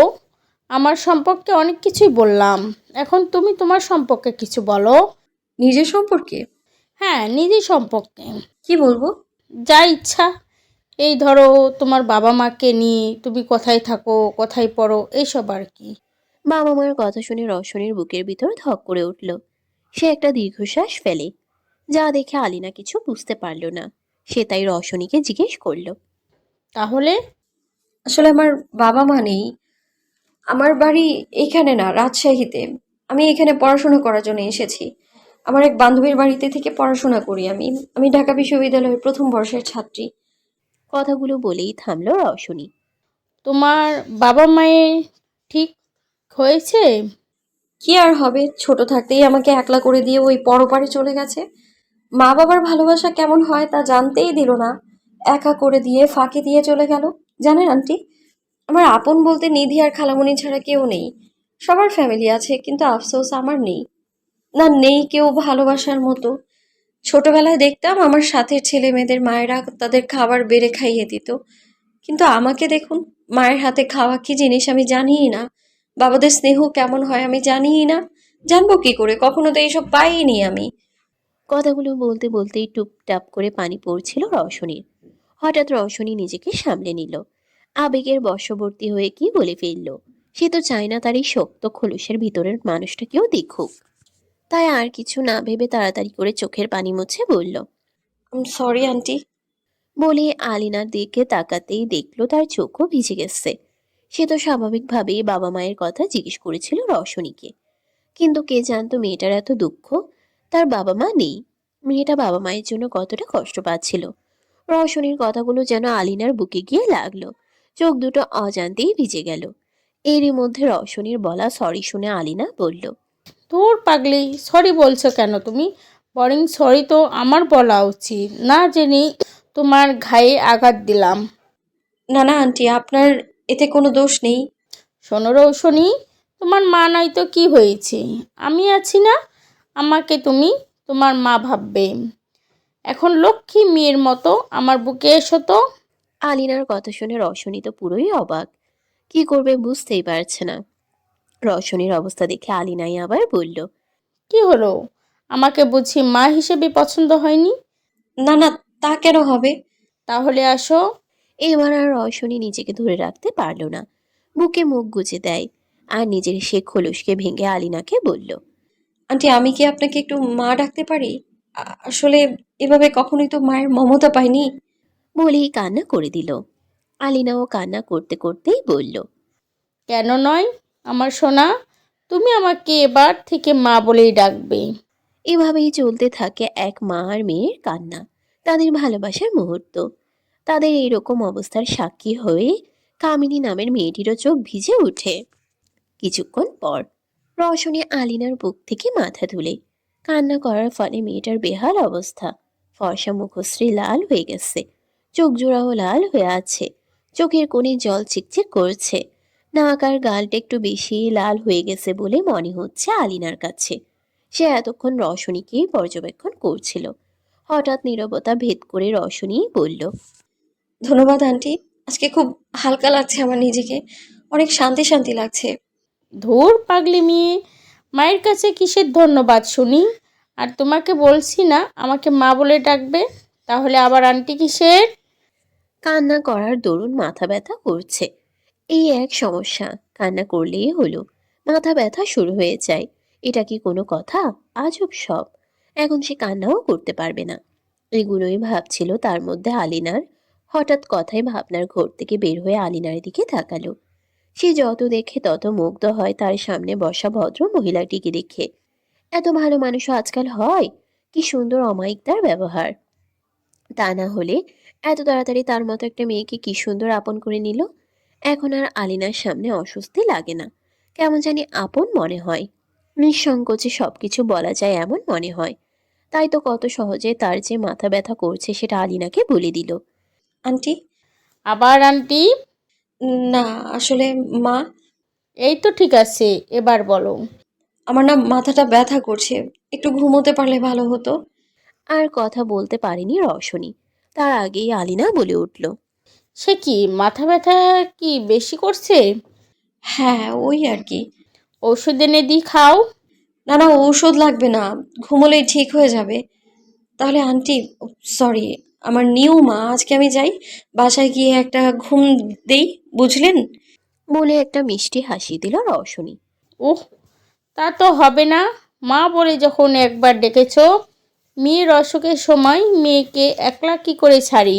আমার সম্পর্কে অনেক কিছুই বললাম, এখন তুমি তোমার সম্পর্কে কিছু বলো। নিজের সম্পর্কে? হ্যাঁ, নিজের সম্পর্কে। কি বলবো? যা ইচ্ছা। এই ধরো, তোমার বাবা মাকে নিয়ে তুমি কোথায় থাকো, কোথায় পড়ো, এইসব আর কি। বাবা মার কথা শুনে রওশনীর বুকের ভিতর ধক করে উঠল। সে একটা দীর্ঘশ্বাস ফেলে, যা দেখে আলিনা কিছু বুঝতে পারল না। সে তাই রওশনীকে জিজ্ঞেস করলো, তাহলে? আসলে আমার বাবা মা নেই। আমার বাড়ি এখানে না, রাজশাহীতে। আমি এখানে পড়াশোনা করার জন্য এসেছি। আমার এক বান্ধবীর বাড়িতে থেকে পড়াশোনা করি আমি। আমি ঢাকা বিশ্ববিদ্যালয়ের প্রথম বর্ষের ছাত্রী। কথাগুলো বলেই থামলো রওশনী। তোমার বাবা মায়ের ঠিক হয়েছে? কি আর হবে, ছোট থাকতেই আমাকে একলা করে দিয়ে ওই পরপারে চলে গেছে। মা বাবার ভালোবাসা কেমন হয় তা জানতেই দিল না, একা করে দিয়ে ফাঁকি দিয়ে চলে গেল। জানেন আন্টি, আমার আপন বলতে নিধি আর খালামণি ছাড়া কেউ নেই। সবার ফ্যামিলি আছে, কিন্তু আফসোস আমার নেই। না, নেই কেউ ভালোবাসার মতো। ছোটবেলায় দেখতাম আমার সাথের ছেলে মেয়েদের মায়েরা তাদের খাবার বেড়ে খাইয়ে দিত, কিন্তু আমাকে দেখুন, মায়ের হাতে খাওয়া কি জিনিস আমি জানিই না। বাবাদের স্নেহ কেমন হয় আমি জানিই না। জানবো কি করে? কখনো তো এইসব পাইনি আমি। কথাগুলো বলতে বলতেই টুপটাপ করে পানি পড়ছিল রওশনীর। হঠাৎ রওশনী নিজেকে সামলে নিল। আবেগের বশবর্তী হয়ে কি বলে ফেলল। সে তো চায় না তার এই শক্ত খোলসের ভিতরের মানুষটাকেও দেখুক। তাই আর কিছু না ভেবে তাড়াতাড়ি করে চোখের পানি মুছে বলল, সরি আন্টি। বলে আলিনার দিকে তাকাতেই দেখলো তার চোখও ভিজে গেছে। সে তো স্বাভাবিকভাবেই বাবা মায়ের কথা জিজ্ঞেস করেছিল রওশনীকে, কিন্তু কে জানতো মেয়েটার এত দুঃখ। তার বাবা মা নেই। মেয়েটা বাবা মায়ের জন্য কতটা কষ্ট পাচ্ছিল। রওশনীর কথাগুলো যেন আলিনার বুকে গিয়ে লাগলো। চোখ দুটো অজান্তেই ভিজে গেল। এরই মধ্যে রওশনীর বলা সরি শুনে আলিনা বলল, তোর পাগলি, সরি বলছো কেন তুমি? বরিং সরি তো আমার বলা উচিত, না জেনে তোমার ঘায়ে আঘাত দিলাম। না না আন্টি, আপনার এতে কোনো দোষ নেই। শোনো রৌশনী, তোমার মা নাই তো কি হয়েছে, আমি আছি না? আমাকে তুমি তোমার মা ভাববে। এখন লক্ষ্মী মেয়ের মতো আমার বুকে এসো তো। আলিনার কথা শুনে রওশনী তো পুরোই অবাক। কি করবে বুঝতেই পারছে না। রওশনীর অবস্থা দেখে আলিনাই আবার বলল, কি হলো, আমাকে বুঝি মা হিসেবে পছন্দ হয়নি? না না, তা কেন হবে? তাহলে আসো। এবার আর রওশনী নিজেকে ধরে রাখতে পারল না। বুকে মুখ গুজে দেয় আর নিজের সে খোলসকে ভেঙে আলিনাকে বলল, আন্টি, আমি কি আপনাকে একটু মা ডাকতে পারি? আসলে এভাবে কখনোই তো মায়ের মমতা পাইনি। বলেই কান্না করে দিল। আলিনাও কান্না করতে করতেই বলল, কেন নয় আমার সোনা, তুমি আমাকে এবার থেকে মা বলেই ডাকবে। এভাবেই চলতে থাকে এক মা আর মেয়ের কান্না, তাদের ভালোবাসার মুহূর্ত। তাদের এইরকম অবস্থার সাক্ষী হয়ে কামিনী নামের মেয়েটিরও চোখ ভিজে ওঠে। কিছুক্ষণ পর রওশনী আলিনার বুক থেকে মাথা তুলে। কান্না করার ফলে মেয়েটার বেহাল অবস্থা। ফর্সা মুখশ্রী লাল হয়ে গেছে, চোখ জোড়াও লাল হয়ে আছে, চোখের কোণে জল চিকচিক করছে। নাক আর গালটা একটু বেশি লাল হয়ে গেছে বলে মনে হচ্ছে আলিনার কাছে। সে এতক্ষণ রওশনীকেই পর্যবেক্ষণ করছিল। হঠাৎ নীরবতা ভেদ করে রওশনী বলল, ধন্যবাদ আন্টি, আজকে খুব হালকা লাগছে আমার নিজেকে, অনেক শান্তি শান্তি লাগছে। ধুর পাগলি মেয়ে, মায়ের কাছে কিসের ধন্যবাদ শুনি? আর তোমাকে বলছি না আমাকে মা বলে ডাকবে, তাহলে আবার আন্টি কিসের? কান্না করার দরুন মাথা ব্যথা করছে। এই এক সমস্যা, কান্না করলেই হলো মাথা ব্যথা শুরু হয়ে যায়। এটা কি কোনো কথা? আজব সব। এখন সে কান্নাও করতে পারবে না। এগুলোই ভাবছিল, তার মধ্যে আলিনার হঠাৎ কথায় ভাবনার ঘোর থেকে বের হয়ে আলিনার দিকে তাকালো। সে যত দেখে তত মুগ্ধ হয় তার সামনে বসা ভদ্র মহিলাটিকে দেখে। এত ভালো মানুষও আজকাল হয়? কি সুন্দর অমায়িক তার ব্যবহার! তা না হলে এত তাড়াতাড়ি তার মতো একটা মেয়েকে কি সুন্দর আপন করে নিল। এখন আর আলিনার সামনে অস্বস্তি লাগে না, কেমন জানি আপন মনে হয়। নিঃসংকোচে সবকিছু বলা যায় এমন মনে হয়। তাই তো কত সহজে তার যে মাথা ব্যথা করছে সেটা আলিনাকে বলে দিল। আন্টি? আবার আন্টি? না, আসলে মা, এই তো ঠিক আছে, এবার বলো। আমার না মাথাটা ব্যথা করছে, একটু ঘুমোতে পারলে ভালো হতো। আর কথা বলতে পারেনি রওশনী। তার আগেই আলিনা বলে উঠল, সে কি, মাথা ব্যথা কি বেশি করছে? হ্যাঁ, ওই আর কি। ওষুধ এনে দিই, খাও। না না, ঔষধ লাগবে না, ঘুমোলেই ঠিক হয়ে যাবে। তাহলে আন্টি, সরি, আমার নিউ মা, আজকে আমি যাই, বাসায় গিয়ে একটা ঘুম দেই, বুঝলেন? বলে একটা মিষ্টি হাসি দিল রওশনী। উহ, তা তো হবে না। মা বলে যখন একবার ডেকেছো, মেয়ের অসুখের সময় মেয়েকে একলা কি করে ছাড়ি?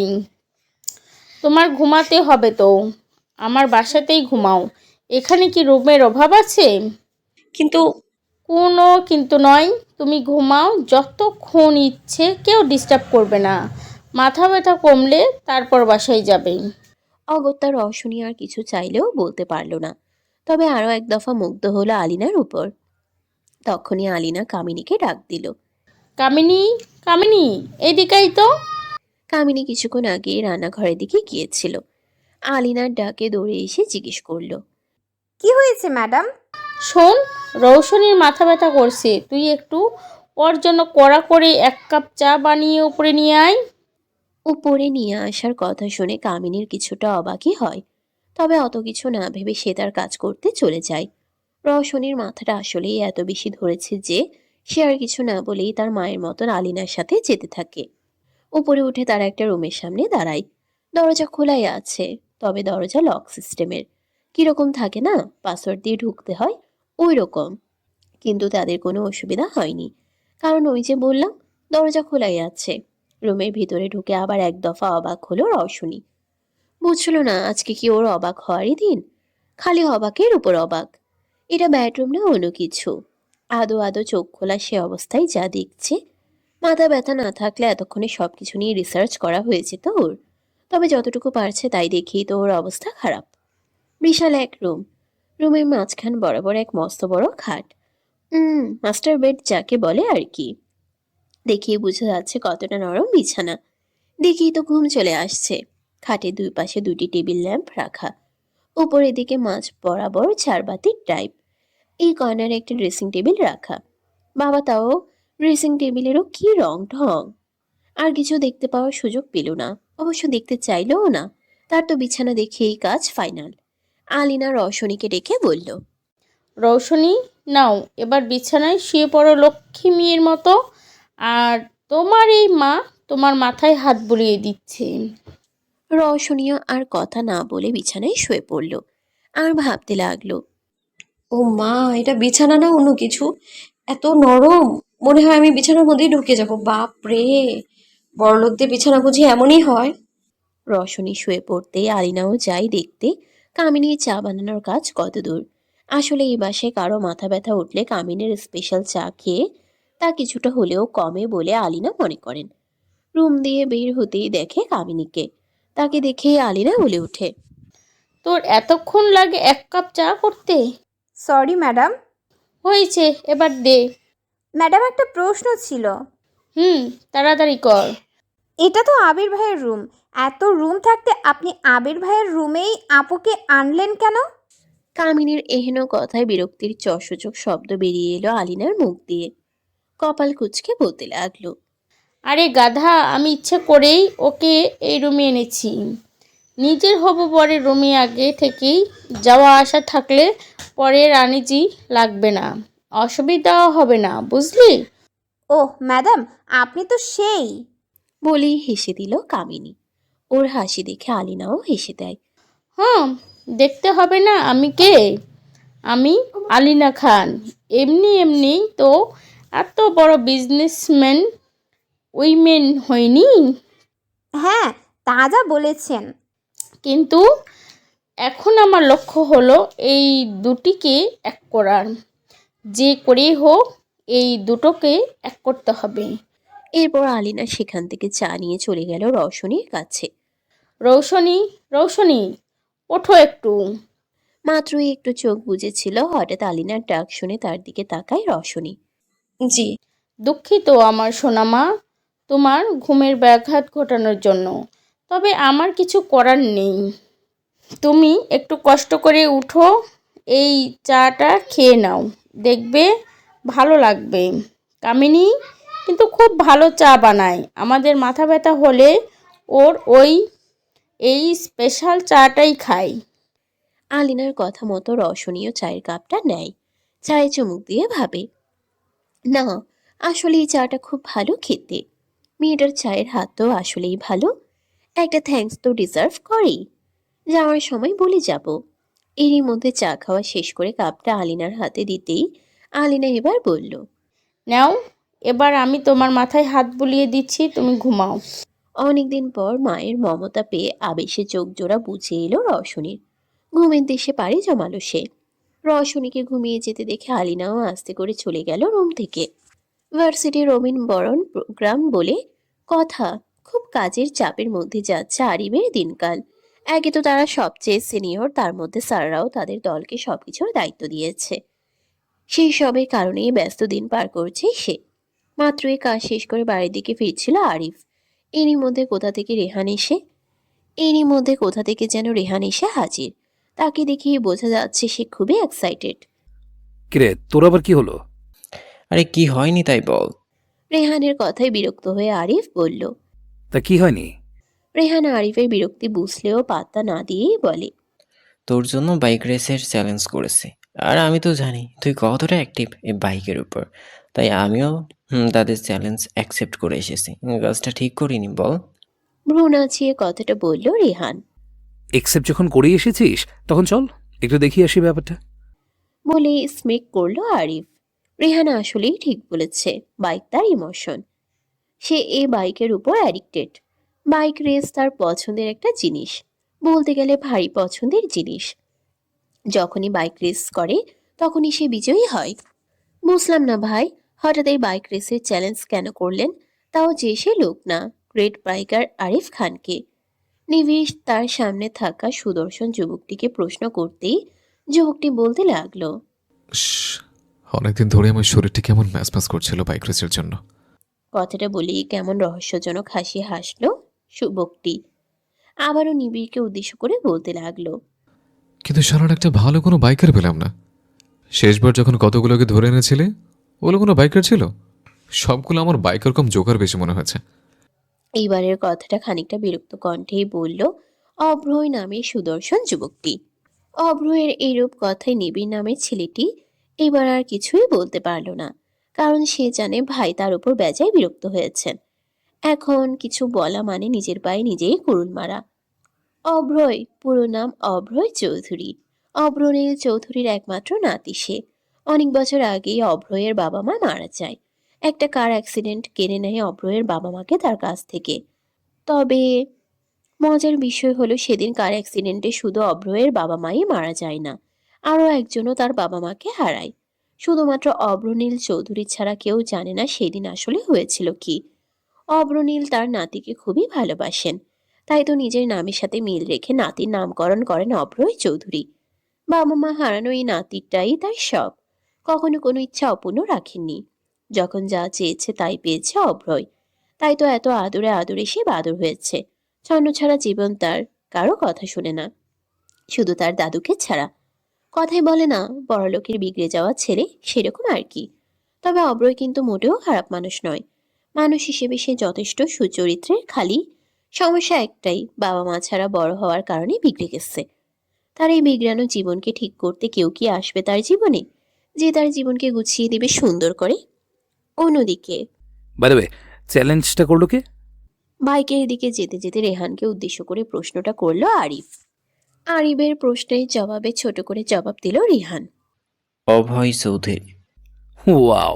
তোমার ঘুমাতে হবে তো, আমার বাসাতেই ঘুমাও। এখানে কি রুমের অভাব আছে? কিন্তু কোনো কিন্তু নয়, তুমি ঘুমাও যতক্ষণ ইচ্ছে, কেউ ডিস্টার্ব করবে না। মাথা ব্যথা কমলে তারপর বাসায় যাবে। অগত্যা রওশনী আর কিছু চাইলেও বলতে পারল না। তবে আরো এক দফা মুগ্ধ হলো আলিনার উপর। তখনই আলিনা কামিনীকে ডাক দিল। কামিনী, কামিনী, এদিকেই তো। কামিনী কিছুক্ষণ আগে রান্নাঘরের দিকে গিয়েছিল। আলিনার ডাকে দৌড়ে এসে জিজ্ঞেস করলো, কি হয়েছে ম্যাডাম? শোন, রৌশনীর মাথা ব্যথা করছে, তুই একটু ওর জন্য কড়া করে 1 কাপ চা বানিয়ে উপরে নিয়ে আয়। উপরে নিয়ে আসার কথা শুনে কামিনীর কিছুটা অবাকই হয়। তবে অত কিছু না ভেবে সে তার কাজ করতে চলে যায়। রওশনীর মাথাটা আসলেই এত বেশি ধরেছে যে সে আর কিছু না বলেই তার মায়ের মতন আলিনার সাথে যেতে থাকে। উপরে উঠে তারা একটা রুমের সামনে দাঁড়ায়। দরজা খোলাই আছে, তবে দরজা লক সিস্টেমের। কিরকম থাকে না, পাসওয়ার্ড দিয়ে ঢুকতে হয়, ওই রকম। কিন্তু তাদের কোনো অসুবিধা হয়নি, কারণ ওই যে বললাম, দরজা খোলাই আছে। রুমের ভিতরে ঢুকে আবার এক দফা অবাক হলো রওশনী। বুঝল না আজকে কি ওর অবাক হওয়ারই দিন। খালি অবাকের উপর অবাক। এটা বেডরুম না অন্য কিছু। আদো আদো চোখ খোলা সে অবস্থায় যা দেখছে, মাথা ব্যথা না থাকলে এতক্ষণে সবকিছু নিয়ে রিসার্চ করা হয়েছে তো ওর। তবে যতটুকু পারছে তাই দেখেই তো ওর অবস্থা খারাপ। বিশাল এক রুম। রুমের মাঝখান বরাবর এক মস্ত বড় খাট। মাস্টার বেড যাকে বলে আর কি। দেখিয়ে বোঝা যাচ্ছে কতটা নরম বিছানা। দেখেই তো ঘুম চলে আসছে। খাটের দুই পাশে দুটি টেবিল ল্যাম্প রাখা। উপরের দিকে মাঝ বরাবর চারবাতির টাইপ। এই কর্নারে একটা ড্রেসিং টেবিল রাখা। বাবা, তাও ড্রেসিং টেবিলেরও কি রং ঢং! আর কিছু দেখতে পাওয়ার সুযোগ পেল না, অবশ্য দেখতে চাইলেও না। তার তো বিছানা দেখেই কাজ ফাইনাল। আলিনা রওশনীকে ডেকে বলল, রৌশনী, নাও এবার বিছানায় শুয়ে পড়ো লক্ষ্মী মেয়ের মতো। আর তোমার এই মা তোমার মাথায় হাত বুলিয়ে দিচ্ছে। রওশনীও আর কথা না বলে বিছানায় শুয়ে পড়ল। আর ভাবতে লাগলো, ও মা, এটা বিছানা না অন্য কিছু, এত নরম, মনে হয় আমি বিছানার মধ্যেই ঢুকে যাব। বাপ রে, বড়লোকদের বিছানা বুঝি এমনই হয়? রওশনী শুয়ে পড়তেই আলিনাও যাই দেখতে কামিনীর চা বানানোর কাজ কত দূর। আসলে এই বাসায় কারো মাথা ব্যথা উঠলে কামিনীর স্পেশাল চা খেয়ে তা কিছুটা হলেও কমে বলে আলিনা মনে করেন। রুম দিয়ে বের হতেই দেখে কামিনীকে। তাকে দেখেই আলিনা বলে ওঠে, তোর এতক্ষণ লাগে 1 কাপ চা করতে? Sorry madam. হয়েছে, এবার দে। ম্যাডাম একটা প্রশ্ন ছিল। তাড়াতাড়ি কর। এটা তো আবির ভাইয়ের রুম, এত রুম থাকতে আপনি আবির ভাইয়ের রুমেই আপুকে আনলেন কেন? কামিনীর এহেন কথায় বিরক্তির চসূচক শব্দ বেরিয়ে এলো আলিনার মুখ দিয়ে। কপাল কুঁচকে বলতে লাগলো, আরে গাধা, আমি ইচ্ছে করেই ওকে এই রুমে এনেছি। নিজের হবু বরের রুমে আগে থেকেই যাওয়া আসা থাকলে পরে রানিজি লাগবে না, অসুবিধাও হবে না, বুঝলি? ওহ ম্যাডাম, আপনি তো সেই। বলেই হেসে দিল কামিনী। ওর হাসি দেখে আলিনাও হেসে দেয়। হ্যাঁ, দেখতে হবে না আমি কে। আমি আলিনা খান। এমনি এমনি তো এত বড় বিজনেসম্যান উইমেন হয়নি। হ্যাঁ, তা যা বলেছেন। কিন্তু এখন আমার লক্ষ্য হলো এই দুটিকে এক করার। যে করেই হোক এই দুটোকে এক করতে হবে। এরপর আলিনা সেখান থেকে চা নিয়ে চলে গেল রওশনীর কাছে। রৌশনী, রৌশনী, ওঠো একটু। মাত্রই একটু চোখ বুজেছিল, হঠাৎ আলিনার ডাক শুনে তার দিকে তাকায় রওশনী। জি। দুঃখিত আমার সোনামা, তোমার ঘুমের ব্যাঘাত ঘটানোর জন্য, তবে আমার কিছু করার নেই। তুমি একটু কষ্ট করে উঠো, এই চাটা খেয়ে নাও, দেখবে ভালো লাগবে। কামিনী কিন্তু খুব ভালো চা বানায়। আমাদের মাথা ব্যথা হলে ওর এই স্পেশাল চাটাই খাই। আলিনার কথা মতো রওশনীও চায়ের কাপটা নেয়, চায়ে চুমুক দিয়ে ভাবে, না আসলে এই চাটা খুব ভালো খেতে। মেয়েটার চায়ের হাত তো আসলেই ভালো, একটা থ্যাঙ্কস তো ডিজার্ভ করেই। যাওয়ার সময় বলে যাব। এরই মধ্যে চা খাওয়া শেষ করে কাপটা আলিনার হাতে দিতেই আলিনা এবার বলল, নাও, এবার আমি তোমার মাথায় হাত বুলিয়ে দিচ্ছি, তুমি ঘুমাও। অনেকদিন পর মায়ের মমতা পেয়ে আবেশে চোখ জোড়া বুঝে এলো রওশনীর। ঘুমের দেশে পাড়ি জমালো সে। রওশনীকে ঘুমিয়ে যেতে দেখে আলিনাও আস্তে করে চলে গেল রুম থেকে। ভার্সিটির রবিন বরণ প্রোগ্রাম বলে কথা, খুব কাজের চাপের মধ্যে যাচ্ছে আরিবের দিনকাল। একে তো তারা সবচেয়ে সিনিয়র, তার মধ্যে স্যাররাও তাদের দলকে সবকিছুর দায়িত্ব দিয়েছে। সেই সবের কারণেই ব্যস্ত দিন পার করছে সে। মাত্রই কাজ শেষ করে বাড়ির দিকে ফিরছিল আরিফ। এরই মধ্যে কোথা থেকে যেন রেহান এসে হাজির। তাকে দেখেই বোঝা যাচ্ছে সে খুবই এক্সাইটেড। কিরে, তোর আবার কি হলো? আরে কি হয়নি তাই বল। রেহানের কথায় বিরক্ত হয়ে আরিফ বলল। তা কি হয়নি? রেহান আরিফের বিরক্তি বুঝলেও পাত্তা না দিয়েই বলে, তোর জন্য বাইক রেসের চ্যালেঞ্জ করেছে। আর আমি তো জানি তুই কতটা অ্যাক্টিভ এই বাইকের উপর, তাই আমিও তাদের চ্যালেঞ্জ অ্যাকসেপ্ট করে এসেছি। কাজটা ঠিক করিনি বল। ভ্রু নাচিয়ে কথাটা বলল রেহান। এক্সেপ্ট যখন করেই এসেছিস তখন চল একটু দেখি আসি ব্যাপারটা। বলে স্মেক করলো আরিফ। রেহান আসলেই ঠিক বলেছে, বাইক তার ইমোশন। সে এই বাইকের উপর অ্যাডিক্টেড। বাইক রেস তার পছন্দের একটা জিনিস, বলতে গেলে ভারী পছন্দের জিনিস। যখনই বাইক রেস করে তখনই সে বিজয়ী হয়। বুঝলাম না ভাই, হঠাৎ এই বাইক রেসের চ্যালেঞ্জ কেন করলেন, তাও যে সে লোক না, গ্রেট বাইকার আরিফ খানকে। নিবিশ তার সামনে থাকা সুদর্শন যুবকটিকে প্রশ্ন করতেই যুবকটি বলতে লাগলো, অনেকদিন ধরে আমার শরীরটি কেমন ম্যাচ করছিল বাইক রেসের জন্য। কথাটা বলেই কেমন রহস্যজনক হাসি হাসলো যুবকটি। আবারও নিবিড়কে উদ্দেশ্য করে বলতে লাগলো, কিন্তু সারার একটা ভালো কোনো বাইকার পেলাম না। শেষবার যখন কতগুলোকে ধরে এনেছিলে ওগুলো কোনো বাইকার ছিল? সবগুলো আমার বাইকার কম জোকার বেশি মনে হয়েছে। এইবারের কথাটা খানিকটা বিরক্ত কণ্ঠেই বলল অভ্রয় নামের সুদর্শন যুবকটি। অভ্রয়ের এইরূপ কথায় নিবিড় নামের ছেলেটি এবার আর কিছুই বলতে পারল না, কারণ সে জানে ভাই তার উপর বেজায় বিরক্ত হয়েছেন। এখন কিছু বলা মানে নিজের পায়ে নিজেই কুড়ুল মারা। অভ্রয়, পুরো নাম অভ্রয় চৌধুরী। অভ্রনীল চৌধুরীর একমাত্র নাতি সে। অনেক বছর আগেই অভ্রয়ের বাবা মা মারা যায়। একটা কার অ্যাক্সিডেন্ট কেড়ে নেয় অভ্রয়ের বাবা মাকে তার কাছ থেকে। তবে মজার বিষয় হলো সেদিন কার অ্যাক্সিডেন্টে শুধু অভ্রয়ের বাবা মাই মারা যায় না, আরও একজনও তার বাবা মাকে হারায়। শুধুমাত্র অভ্রনীল চৌধুরী ছাড়া কেউ জানে না সেদিন আসলে হয়েছিল কি। অভ্রনীল তার নাতিকে খুবই ভালোবাসেন, তাই তো নিজের নামের সাথে মিল রেখে নাতির নামকরণ করেন অভ্রয় চৌধুরী। বাবা মা হারানো এই নাতিটাই তার সব। কখনো কোনো ইচ্ছা অপূর্ণ রাখেননি। যখন যা চেয়েছে তাই পেয়েছে অভ্রয়। তাই তো এত আদরে আদরে সে বাদর হয়েছে। ছন্ন ছাড়া জীবন তার, কারো কথা শুনে না, শুধু তার দাদুকে ছাড়া। কথাই বলে না, বড়লোকের বিগড়ে যাওয়া ছেলে, সেরকম আর কি। তবে অভ্রয় কিন্তু মোটেও খারাপ মানুষ নয়। মানুষ হিসেবে সে যথেষ্ট সুচরিত্রের, খালি সমস্যা একটাই, বাবা মা ছাড়া বড় হওয়ার কারণে বিগড়ে গেছে। তার এই বিগড়ানো জীবনকে ঠিক করতে কেউ কি আসবে তার জীবনে, যে তার জীবনকে গুছিয়ে দিবে সুন্দর করে? অন্যদিকে বাই দ্য ওয়ে, চ্যালেঞ্জটা করলো কে? বাইকের দিকে যেতে যেতে রেহানকে উদ্দেশ্য করে প্রশ্নটা করলো আরিফ। আরিফের প্রশ্নের জবাবে ছোট করে জবাব দিল রিহান। অভয় চৌধুরী। ওয়াও,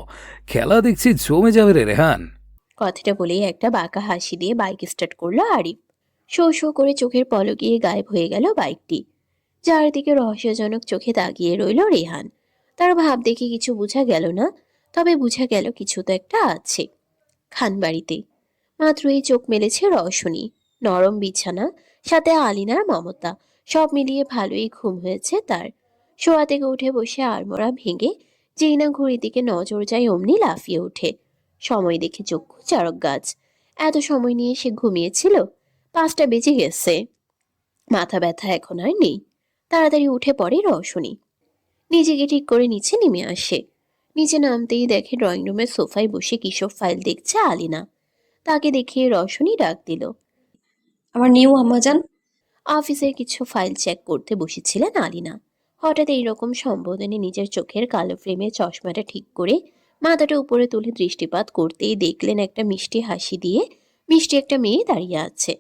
খেলা দেখছি জমে যাবে রে রেহান। কথাটা বলেই একটা বাঁকা হাসি দিয়ে বাইক স্টার্ট করলো আরিফ। শো শো করে চোখের পলকিয়ে গায়েব হয়ে গেল বাইকটি। চারিদিকে রহস্যজনক চোখে তাকিয়ে রইল রেহান। তার ভাব দেখে কিছু বোঝা গেল না, তবে বোঝা গেল কিছু তো একটা আছে। খানবাড়িতে মাত্রই চোখ মেলেছে রওশনী। নরম বিছানা, সাথে আলিনার মমতা, সব মিলিয়ে ভালোই ঘুম হয়েছে তার। শোয়া থেকে উঠে বসে আড়মোড়া ভেঙে যেই না ঘড়ির দিকে নজর যায় অমনি লাফিয়ে ওঠে। সময় দেখে চক্ষু চারক গাছ। এত সময় নিয়ে সে ঘুমিয়েছিল? 5টা বেজে গেছে। মাথা ব্যথা এখন আর নেই। তাড়াতাড়ি উঠে পড়ে রওশনী। নিজেকে ঠিক করে নিচে নেমে আসে। নিচে নামতেই দেখে ড্রয়িং রুমের সোফায় বসে কিসব ফাইল দেখছে আলিনা। তাকে দেখিয়ে রওশনী ডাক দিল। আমার নিউ আম্মাজান। অফিসের কিছু ফাইল চেক করতে বসেছিলেন আলিনা। হঠাৎ এইরকম সম্বোধনে নিজের চোখের কালো ফ্রেমে চশমাটা ঠিক করে মাথাটা উপরে তুলে দৃষ্টিপাত করতেই দেখলেন একটা মিষ্টি হাসি দিয়ে মিষ্টি একটা মেয়ে দাঁড়িয়ে আছে।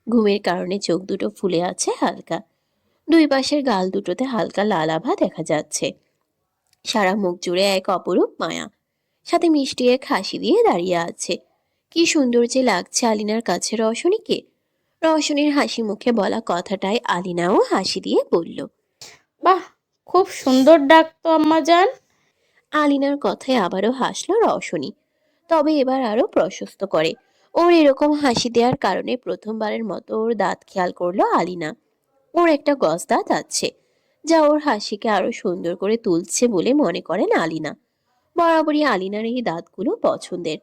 ঘুমের কারণে চোখ দুটো ফুলে আছে হালকা। দুই পাশের গাল দুটোতে হালকা লাল আভা দেখা যাচ্ছে। সারা মুখ জুড়ে এক অপরূপ মায়া, সাথে মিষ্টি এক হাসি দিয়ে দাঁড়িয়ে আছে। কি সুন্দর যে লাগছে আলিনার কাছে রওশনীকে। রওশনীর হাসি মুখে বলা কথাটাই আলিনাও হাসি দিয়ে বলল। বাহ, খুব সুন্দর ডাক তো আম্মাজান। আলিনার কথায় আবারও হাসলো রওশনী, তবে এবার আরো প্রশস্ত করে। ওর এরকম হাসি দেওয়ার কারণে প্রথমবারের মতো ওর দাঁত খেয়াল করলো আলিনা। ওর একটা গজ দাঁত আছে, যা ওর হাসিকে আরো সুন্দর করে তুলছে বলে মনে করেন আলিনা। বরাবরই আলিনার এই দাঁতগুলো পছন্দের।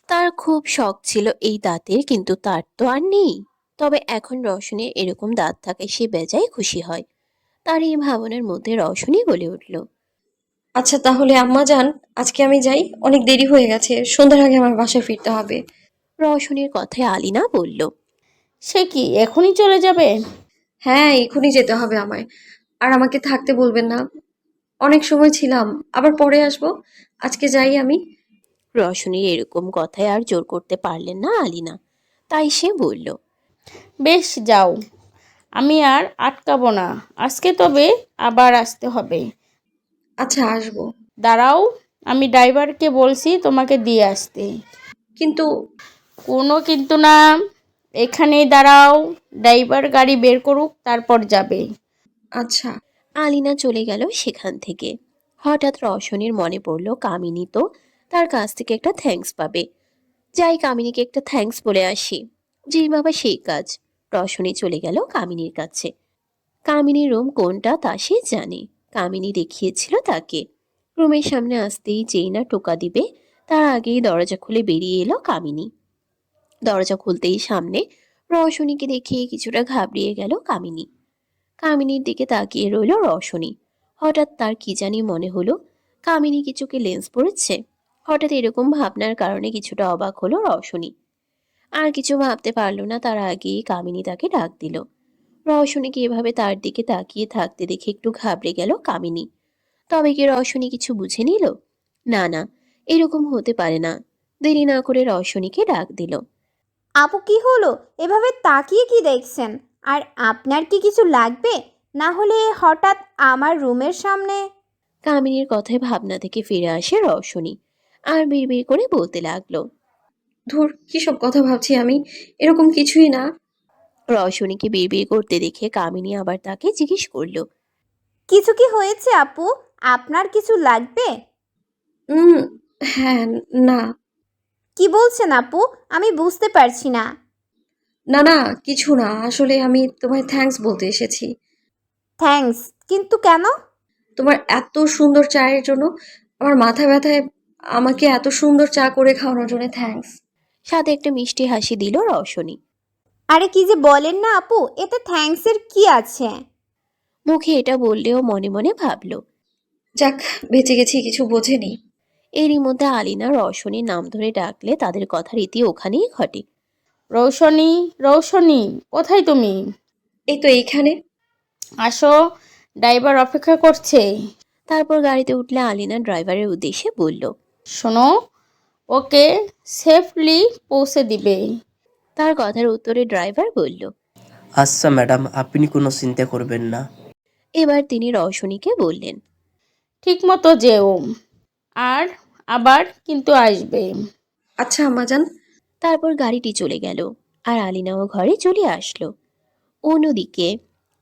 তার খুব শখ ছিল এই দাঁতের, কিন্তু তার তো আর নেই। তবে এখন রওশনীর এরকম দাঁত থাকায় সে বেজায় খুশি হয়। তার এই ভাবনার মধ্যে রওশনী বলে উঠল। আচ্ছা তাহলে আম্মাজান, আজকে আমি যাই, অনেক দেরি হয়ে গেছে, সন্ধ্যার আগে আমার বাসায় ফিরতে হবে। রওশনীর কথায় আলিনা বলল। সে কি এখনই চলে যাবে? হ্যাঁ, এখনই যেতে হবে আমায়। আর আমাকে থাকতে বলবেন না, অনেক সময় ছিলাম, আবার পরে আসবো। আজকে যাই আমি। রওশনীর এরকম কথায় আর জোর করতে পারলেন না আলিনা, তাই সে বলল। বেশ, যাও, আমি আর আটকাবো না আজকে, তবে আবার আসতে হবে। আচ্ছা, আসবো। দাঁড়াও, আমি ড্রাইভারকে বলছি তোমাকে দিয়ে আসতে। কিন্তু কোনো কিন্তু না, এখানেই দাঁড়াও, ড্রাইভার গাড়ি বের করুক, তারপর যাবে। আচ্ছা। আলিনা চলে গেল সেখান থেকে। হঠাৎ রওশনীর মনে পড়ল কামিনী তো তার কাছ থেকে একটা থ্যাঙ্কস পাবে। যাই কামিনীকে একটা থ্যাঙ্কস বলে আসি। যেই বাবা সেই কাজ। রওশনী চলে গেল কামিনীর কাছে। কামিনীর রুম কোনটা তা সে জানে। কামিনী দেখিয়েছিল তাকে। রুমের সামনে আসতেই যেই না টোকা দিবে, তার আগেই দরজা খুলে বেরিয়ে এলো কামিনী। দরজা খুলতেই সামনে রওশনীকে দেখিয়ে কিছুটা ঘাবড়িয়ে গেল কামিনী। কামিনীর দিকে তাকিয়ে রইল রওশনী। হঠাৎ তার কি জানি মনে হলো কামিনী কিছুকে লেন্স পড়েছে। হঠাৎ এরকম ভাবনার কারণে কিছুটা অবাক হলো রওশনী। আর কিছু ভাবতে পারলো না, তার আগেই কামিনী তাকে ডাক দিল। রওশনীকে এভাবে তার দিকে তাকিয়ে থাকতে দেখে একটু ঘাবড়ে গেল কামিনী। তবে কি রওশনী কিছু বুঝে নিল? না না, এরকম হতে পারে না। দেরি না করে রওশনীকে ডাক দিল। আপু কি হলো? এভাবে তাকিয়ে কি দেখছেন? আর আপনার কি কিছু লাগবে? না হলে হঠাৎ আমার রুমের সামনে। কামিনীর কথায় ভাবনা থেকে ফিরে আসে রওশনী, আর বিড়বিড় করে বলতে লাগলো। ধুর, কি সব কথা ভাবছি আমি, এরকম কিছুই না। রওশনীকে বিড়বিড় করতে দেখে কামিনী আবার তাকে জিজ্ঞেস করলো। কিছু কি হয়েছে আপু? আপনার কিছু লাগবে? উম হ্যাঁ, না। কি বলছেন আপু? আমি বুঝতে পারছি না। না না, কিছু না, আসলে আমি তোমায় থ্যাঙ্কস বলতে এসেছি। থ্যাঙ্কস, কিন্তু কেন? তোমার এত সুন্দর চায়ের জন্য। আমার মাথা ব্যথায়, আমাকে এত সুন্দর চা করে খাওয়ানোর জন্য থ্যাঙ্কস। সাথে একটা মিষ্টি হাসি দিল রওশনী। আরে কি যে বলেন না আপু, এতে থ্যাঙ্কসের কি আছে? মুখে এটা বললেও মনে মনে ভাবল। যাক, বেঁচে গেছি, কিছু বোঝেনি। এরই মধ্যে আলিনা রওশনীর নাম ধরে ডাকলে তাদের কথা রীতি ওখানেই ঘটে। রৌশনী, রৌশনী, কোথায় তুমি? এই তো এইখানে। আসো, ড্রাইভার অপেক্ষা করছে। তারপর গাড়িতে উঠলে আলিনা ড্রাইভারের উদ্দেশ্যে বলল। শোনো, ওকে সেফলি পৌঁছে দিবে। তার কথার উত্তরে ড্রাইভার বলল। আচ্ছা ম্যাডাম, আপনি কোনো চিন্তা করবেন না। এবার তিনি রওশনীকে বললেন। ঠিক মতো যেও, আর আবার কিন্তু আসবে। আচ্ছা আম্মাজান। তারপর গাড়িটি চলে গেল আর আলিনাও ঘরে চলে আসলো। অন্যদিকে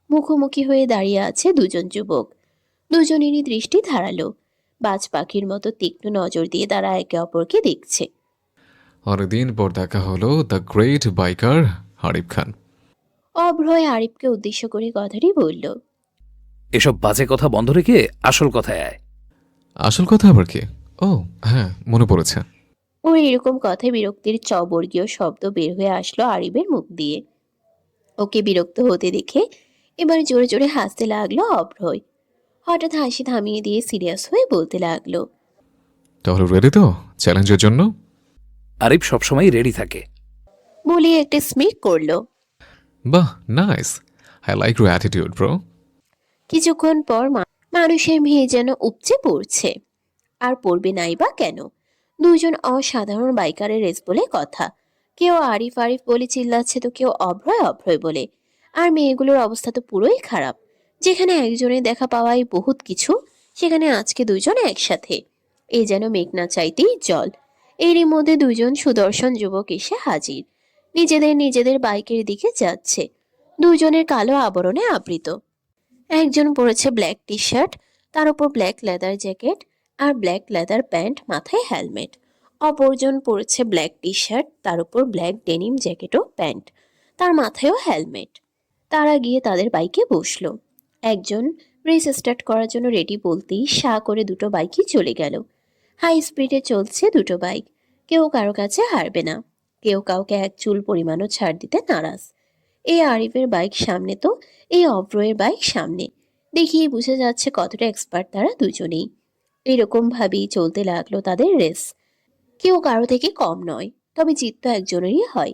মুখোমুখি হয়ে দাঁড়িয়ে আছে দুজন যুবক। দুজনেরই দৃষ্টি ধারালো, বাজ পাখির মতো তীক্ষ্ণ নজর দিয়ে তারা একে অপরকে দেখছে। অনেকদিন পর দেখা হলো দ্য গ্রেট বাইকার আরিফ খান। অভ্রয় আরিফকে উদ্দেশ্য করে কথাটি বলল। এসব বাজে কথা বন্ধ রেখে আসল কথায় আয়। আসল কথা আবার কি? ও হ্যাঁ, মনে পড়েছে। ওর এরকম কথায় বিরক্তির চবর্গীয় শব্দ বের হয়ে আসলো আরিফের মুখ দিয়ে। ওকে বিরক্ত হতে দেখে এবার জোরে জোরে হাসতে লাগলো অভ্রয়। হঠাৎ হাসি থামিয়ে দিয়ে সিরিয়াস হয়ে বলতে লাগলো। তাহলে রেডি তো চ্যালেঞ্জের জন্য? আরিফ সবসময় রেডি থাকে। বলে একটা স্মিক করলো। বাহ, nice, I like your attitude bro. কিছুক্ষণ পর মানুষের ভিড় যেন উপচে পড়ছে। আর পড়বে নাই বা কেন? দুজন অসাধারণ বাইকারের রেস বলে কথা। কেউ আরিফ আরিফ বলে চিল্লাচ্ছে তো কেউ অভ্রয় অভ্রয় বলে। আর মেয়েগুলোর অবস্থা তো পুরোই খারাপ। যেখানে একজনের দেখা পাওয়াই বহুত কিছু, সেখানে আজকে দুজন একসাথে। এ যেন মেঘনা চাইতেই জল। এরই মধ্যে দুজন সুদর্শন যুবক এসে হাজির। নিজেদের নিজেদের বাইকের দিকে যাচ্ছে। দুজনের কালো আবরণে আবৃত। একজন পরেছে ব্ল্যাক টি শার্ট, তার উপর ব্ল্যাক লেদার জ্যাকেট আর ব্ল্যাক লেদার প্যান্ট, মাথায় হেলমেট। অপরজন পরেছে ব্ল্যাক টি শার্ট, তার উপর ব্ল্যাক ডেনিম জ্যাকেট ও প্যান্ট, তার মাথায়ও হেলমেট। তারা গিয়ে তাদের বাইকে বসলো। একজন রেস স্টার্ট করার জন্য রেডি বলতেই সা করে দুটো বাইকই চলে গেল। হাই স্পিডে চলছে দুটো বাইক। কেউ কারো কাছে হারবে না, কেউ কাউকে এক চুল পরিমাণও ছাড় দিতে নারাজ। এই আরিফের বাইক সামনে তো এই অভ্রয়ের বাইক সামনে। দেখিয়ে বোঝা যাচ্ছে কতটা এক্সপার্ট তারা দুজনেই। এরকম ভাবেই চলতে লাগলো তাদের রেস। কেউ কারো থেকে কম নয়, তবে জিত তো একজনেরই হয়।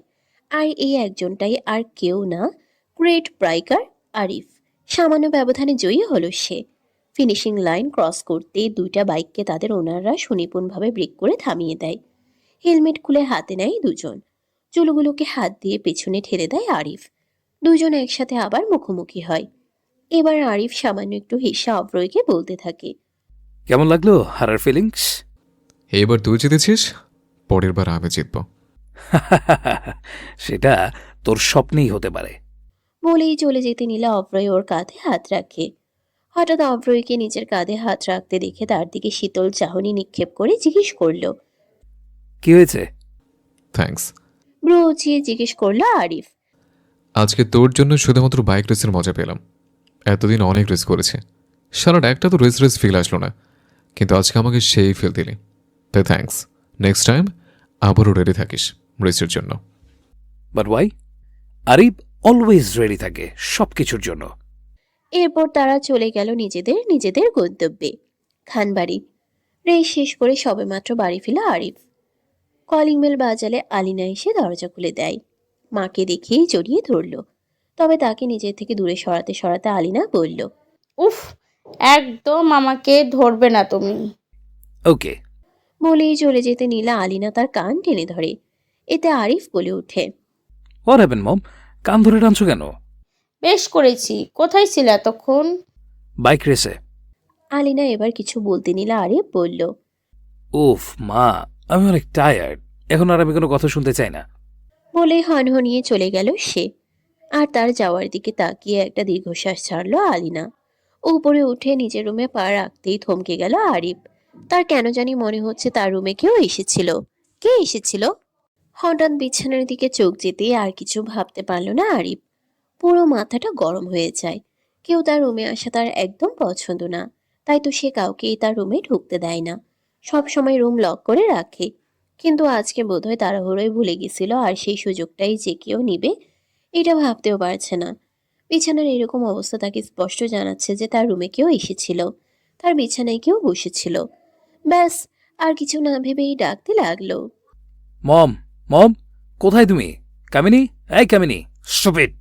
আর এই একজনটাই আর কেউ না, গ্রেট ব্রাইকার আরিফ। সামান্য ব্যবধানে জয়ী হলো সে। ফিনিশিং লাইন ক্রস করতেই দুইটা বাইককে তাদের ওনাররা সুনিপুণভাবে ব্রেক করে থামিয়ে দেয়। হেলমেট খুলে হাতে নেয় দুজন। চুলগুলোকে হাত দিয়ে পেছনে ঠেলে দেয় আরিফ। দুজন একসাথে আবার মুখোমুখি হয়। এবার আরিফ সামান্য একটু হেসে অভ্রয়কে বলতে থাকে। কেমন লাগলো হারার ফিলিংস? এবার তুই জিতেছিস, পরের বার আমি জিতব। সেটা তোর স্বপ্নেই হতে পারে। বলেই চলে যেতে নিলে অভ্রয় ওর কাঁধে হাত রাখে। হঠাৎ অভ্রয়কে নিজের কাঁধে হাত রাখতে দেখে তার দিকে শীতল চাহনি নিক্ষেপ করে জিজ্ঞেস করলো। কি হয়েছে? থ্যাঙ্কস। ব্রু উঁচিয়ে জিজ্ঞেস করলো আরিফ। আজকে তোর জন্য শুধুমাত্র বাইক রেসের মজা পেলাম। এতদিন অনেক রেস করেছে, সারাটা একটা তো রেস রেস ফিল আসলো না, কিন্তু আজকে আমাকে সেই ফিল দিলি, তাই থ্যাঙ্কস। নেক্সট টাইম আবারও রেডি থাকিস রেসের জন্য। But why? Arif always ready থাকে সব কিছুর জন্য। এরপর তারা চলে গেল নিজেদের নিজেদের গন্তব্যে, খানবাড়ি। রেস শেষ করে সবেমাত্র বাড়ি ফিরল আরিফ। কলিং বেল বাজালে আলিনা এসে দরজা খুলে দেয়। মাকে দেখেই জড়িয়ে ধরল। তবে তাকে নিজের থেকে দূরে সরাতে সরাতে আলিনা বলল। উফ, একদম আমাকে ধরবে না তুমি। ওকে। বলেই চলে যেতে নিলে আলিনা তার কান টেনে ধরে। এতে আরিফ বলে ওঠে। হোয়াট হ্যাপেন মম? কান ধরে টানছো কেন? বেশ করেছি, কোথায় ছিল এতক্ষণ? বাইক রেসে। আলিনা এবার কিছু বলতে নিলে আরিফ বলল। উফ মা, আমি অনেক টায়ার্ড, এখন আর আমি কোনো কথা শুনতে চাই না। বলে হনহনিয়ে চলে গেল সে। আর তার যাওয়ার দিকে তাকিয়ে একটা দীর্ঘশ্বাস ছাড়লো আলিনা। উপরে উঠে নিজের রুমে পা রাখতেই থমকে গেল আরিফ। তার কেন জানি মনে হচ্ছে তার রুমে কেউ এসেছিল। কে এসেছিল? হঠাৎ বিছানার দিকে চোখ যেতেই আর কিছু ভাবতে পারল না আরিফ। পুরো মাথাটা গরম হয়ে যায়। কেউ তার রুমে আসা তার একদম পছন্দ না, তাই তো সে কাউকেই তার রুমে ঢুকতে দেয় না, সব সময় রুম লক করে রাখে। কিন্তু আজকে বোধহয় তাড়াহুড়োয় ভুলে গেছিল, আর সেই সুযোগটাই যে কেউ নিবে এটা ভাবতেও পারছে না। বিছানার এরকম অবস্থা তাকে স্পষ্ট জানাচ্ছে যে তার রুমে কেউ এসেছিল, তার বিছানায় কেউ বসেছিল। ব্যাস, আর কিছু না ভেবেই ডাকতে লাগলো। মম, মম, কোথায় তুমি? কামিনী, এই কামিনী, স্টুপিড!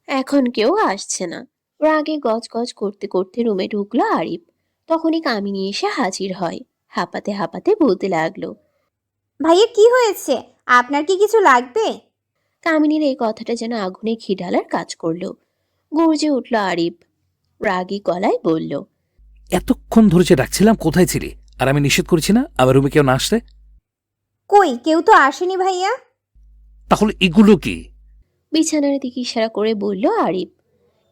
এখন কেউ আসছে না। রাগে গজগজ করতে করতে রুমে ঢুকলো আরিফ। তখনই কামিনী এসে হাজির হয়। হাঁপাতে হাঁপাতে বলতে লাগলো। ভাইয়া কি হয়েছে? আপনার কি কিছু লাগবে? কামিনীর এই কথাটা যেন আগুনে ঘি ঢালার কাজ করলো। গর্জে উঠল আরিফ, রাগী গলায় বলল। এতক্ষণ ধরে যে ডাকছিলাম, কোথায় ছিলি? আর আমি নিষেধ করেছি না আমার রুমে কেউ না আসতে? কই, কেউ তো আসেনি ভাইয়া। তাহলে এগুলো কি? বিছানার দিকে ইশারা করে বলল আরিফ।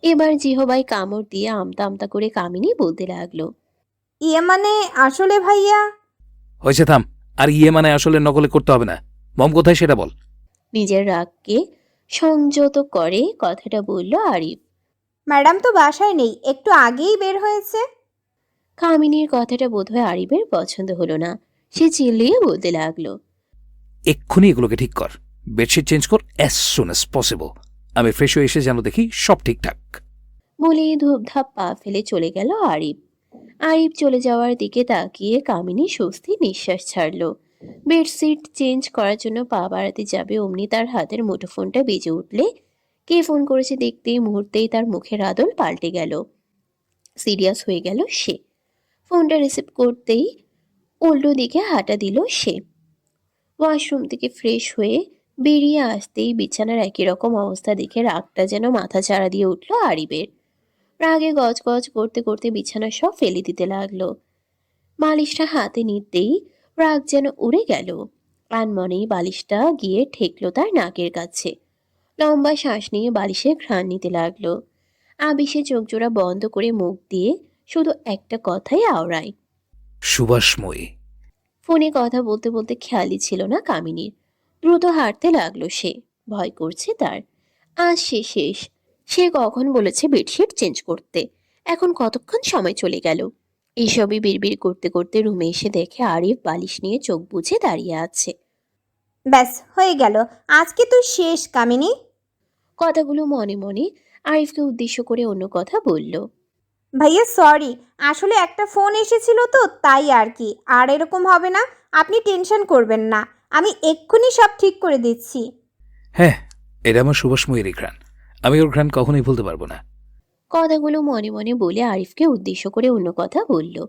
এবার জিহবাই কামড় দিয়ে আমতা আমতা করে কামিনী বলতে লাগলো। ইয়ে মানে আসলে ভাইয়া। হয়েছে, থাম। আর মানে আসলে নকলে করতে হবে না। মম কোথায় সেটা বল। নিজের রাগকে সংযত করে কথাটা বলল আরিফ। ম্যাডাম তো বাসায় নেই, একটু আগেই বের হয়েছে। কামিনীর কথাটা বোধহয় আরিফের পছন্দ হলো না। সে চিল্লিয়ে বলতে লাগলো। এক্ষুনি এগুলোকে ঠিক কর। বেডশিট চেঞ্জ কর অ্যাজ সুন অ্যাজ পসিবল। আমি ফ্রেশ হয়ে এসে যেন দেখি সব ঠিকঠাক। বলেই ধূপধাপ পা ফেলে চলে গেল আরিফ। আরিফ চলে যাওয়ার দিকে তাকিয়ে কামিনী স্বস্তি নিঃশ্বাস ছাড়ল। বেডশিট চেঞ্জ করার জন্য পা বাড়াতে যাবে অমনি তার হাতের মুঠোফোনটা বেজে উঠলে কে ফোন করেছে দেখতেই মুহূর্তেই তার মুখের আদল পাল্টে গেল। সিরিয়াস হয়ে গেল সে। ফোনটা রিসিভ করতেই উল্টো দিকে হাঁটা দিল সে। ওয়াশরুম থেকে ফ্রেশ হয়ে বেরিয়ে আসতেই বিছানার একই রকম অবস্থা দেখে রাগটা যেন মাথা চাড়া দিয়ে উঠল আরিফের। রাগে গজগজ করতে করতে বিছানা সব ফেলে দিতে লাগলো। বালিশটা হাতে নিতেই রাগ যেন উড়ে গেল। আনমনেই বালিশটা গিয়ে ঠেকলো তার নাকের কাছে। লম্বা শ্বাস নিয়ে বালিশের ঘ্রাণ নিতে লাগলো। আবিষে চোখ জোড়া বন্ধ করে মুখ দিয়ে শুধু একটা কথাই আওড়ায়। সুবাসময়ী। ফোনে কথা বলতে বলতে খেয়ালই ছিল না কামিনীর। দ্রুত হাঁটতে লাগলো সে। ভয় করছে তার। আজ সে শেষ। সে কখন বলেছে বেডশিট চেঞ্জ করতে, এখন কতক্ষণ সময় চলে গেল। এইসবই বিড়বিড় করতে করতে রুমে এসে দেখে আরিফ বালিশ নিয়ে চোখ বুজে দাঁড়িয়ে আছে। ব্যাস হয়ে গেল, আজকে তুই শেষ কামিনী। কথাগুলো মনে মনে আরিফকে উদ্দেশ্য করে অন্য কথা বলল। ভাইয়া সরি, আসলে একটা ফোন এসেছিল তো তাই আর কি। আর এরকম হবে না, আপনি টেনশন করবেন না, আমি এক্ষুনি সব ঠিক করে দিচ্ছি। হ্যাঁ, এটা আমার সুবাসময়ীর ঘ্রাণ। আমি ওর ঘ্রাণ কখনোই ভুলতে পারবো না। কথাগুলো মনে মনে বলে আরিফকে উদ্দেশ্য করে অন্য কথা বলল।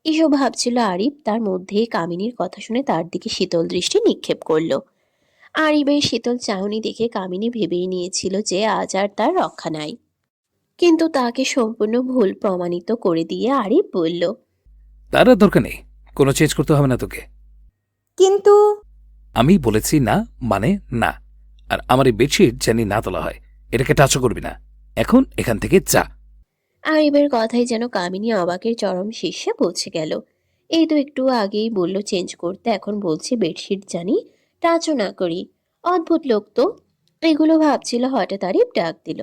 এসব ভাবছিল আরিফ, তার মধ্যেই কামিনীর কথা শুনে তার দিকে শীতল দৃষ্টি নিক্ষেপ করল। আরিফের শীতল চাহনি দেখে কামিনী ভেবেই নিয়েছিল যে আজ আর তার রক্ষা নাই। কিন্তু তাকে সম্পূর্ণ ভুল প্রমাণিত করে দিয়ে আরিফ বলল। তার আর দরকার নেই, কোনো চেঞ্জ করতে হবে না তোকে। কিন্তু আমি বলেছি না মানে না। আর আমার এই বেডশিট জানি না তোলা হয়, এটাকে টাচও করবি না। এখন এখান থেকে যা। আরিফের কথাই যেন কামিনী অবাকের চরম শীর্ষে পৌঁছে গেল। এই তো একটু আগেই বলল চেঞ্জ করতে, এখন বলছে বেডশিট জানি টাচও না করি। অদ্ভুত লোক তো। এগুলো ভাবছিল, হঠাৎ আরিফ ডাক দিল।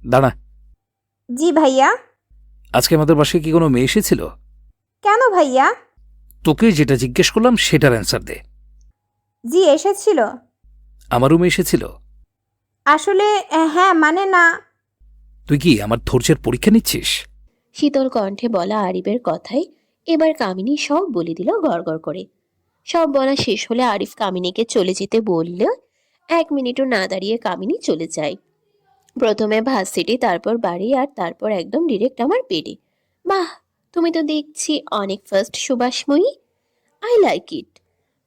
দাঁড়া। জি ভাইয়া। আজকে আমাদের বাসায় কি কোনো মেয়ে এসেছিল? কেন ভাইয়া? তোকে যেটা জিজ্ঞেস করলাম সেটার অ্যান্সার দে। জি এসেছিল। আমার রুমে এসেছিল? আসলে হ্যাঁ মানে না। তুই কি আমার ধৈর্যের পরীক্ষা নিচ্ছিস? শীতল কণ্ঠে বলা আরিফের কথাই এবার কামিনী সব বলে দিল গড়গড় করে। সব বলা শেষ হলে আরিফ কামিনীকে চলে যেতে বললে 1 মিনিটও না দাঁড়িয়ে কামিনী চলে যায়। প্রথমে ভার্সিটি, তারপর বাড়ি, আর তারপর একদম ডিরেক্ট আমার বেডে। বাহ, তুমি তো দেখছি অনেক ফার্স্ট সুবাসময়ী। আই লাইক ইট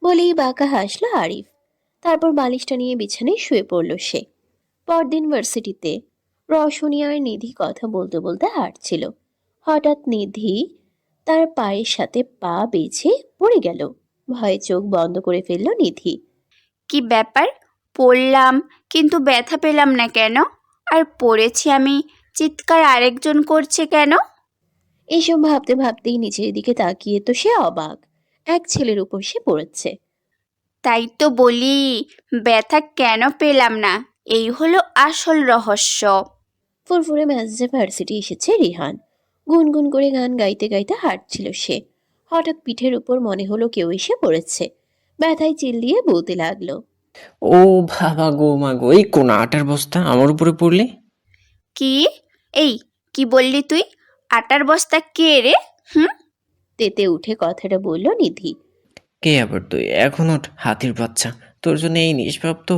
বলেই বাঁকা হাসলো আরিফ। তারপর বালিশটা নিয়ে বিছানায় শুয়ে পড়ল সে। পরদিন ভার্সিটিতে রশনি আর নিধি কথা বলতে বলতে হাঁটছিল। হঠাৎ নিধি তার পায়ের সাথে পা বেঁধে পড়ে গেল। ভয়ে চোখ বন্ধ করে ফেলল নিধি। কি ব্যাপার? পড়লাম কিন্তু ব্যথা পেলাম না কেন? আর পড়েছি আমি, চিৎকার আরেকজন করছে কেন? এইসব ভাবতে ভাবতেই নিচের দিকে তাকিয়ে তো সে অবাক। এক ছেলের উপর সে পড়েছে। তাই তো বলি, ব্যথা কেন পেলাম না, এই হলো আসল রহস্য। ফুরফুরে মেজাজে ভার্সিটি এসেছে রিহান। গুনগুন করে গান গাইতে গাইতে হাঁটছিল সে। হঠাৎ পিঠের উপর মনে হলো কেউ এসে পড়েছে। ব্যথায় চিল্লিয়ে বলতে লাগলো, ও বাবা গো মা গো, এই কোন আটার বস্তা আমার উপরে পড়লে? কি? এই কি বললি তুই? আটার বস্তা কে রে? হুম? তেতে উঠে কথাটা বলল নিধি। কে আবার তুই? এখন ওঠ হাতির বাচ্চা, তোর জন্য এই নিষ্প্রাপ্ত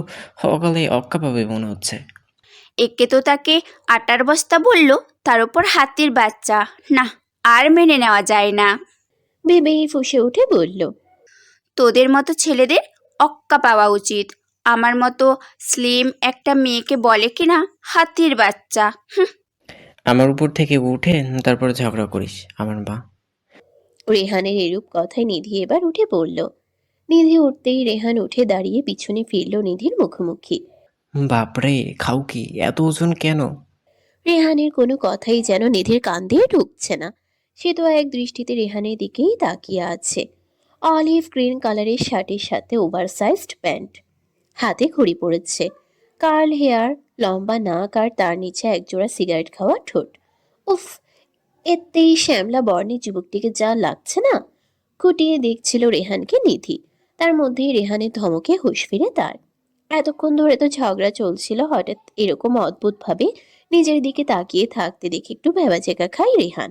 সকালে অক্কা পাবে মনে হচ্ছে। একে তো তাকে আটার বস্তা বললো, তার উপর হাতির বাচ্চা, না আর মেনে নেওয়া যায় না। ভেবেই ফুঁসে উঠে বলল, তোদের মতো ছেলেদের অক্কা পাওয়া উচিত। আমার মতো স্লিম একটা মেয়েকে বলে কিনা হাতির বাচ্চা। হুঁ। আমার উপর থেকে উঠে তারপর ঝগড়া করিস আমার মা। রেহানের এরূপ কথায় নিধি এবার উঠে পড়ল। নিধি উঠতেই রেহান উঠে দাঁড়িয়ে পিছনে ফিরল নিধির মুখোমুখি। বাপরে, খাও কি? এত ওজন কেন? রেহানের কোনো কথাই যেন নিধির কান দিয়ে ঢুকছে না। সে তো এক দৃষ্টিতে রেহানের দিকেই তাকিয়ে আছে। অলিভ গ্রিন কালারের শার্টের সাথে ওভারসাইজড প্যান্ট, হাতে ঘড়ি পড়েছে, কার্ল হেয়ার, লম্বা নাক আর তার নিচে একজোড়া সিগারেট খাওয়া ঠোঁট। উফ, এতেই শ্যামলা বর্ণের যুবকটিকে যা লাগছে না। খুঁটিয়ে দেখছিল রেহানকে নিধি। তার মধ্যেই রেহানের ধমকে হুঁশ ফিরে তার। এতক্ষণ ধরে তো ঝগড়া চলছিল, হঠাৎ এরকম অদ্ভুতভাবে নিজের দিকে তাকিয়ে থাকতে দেখে একটু ভেবাচেকা খায় রেহান।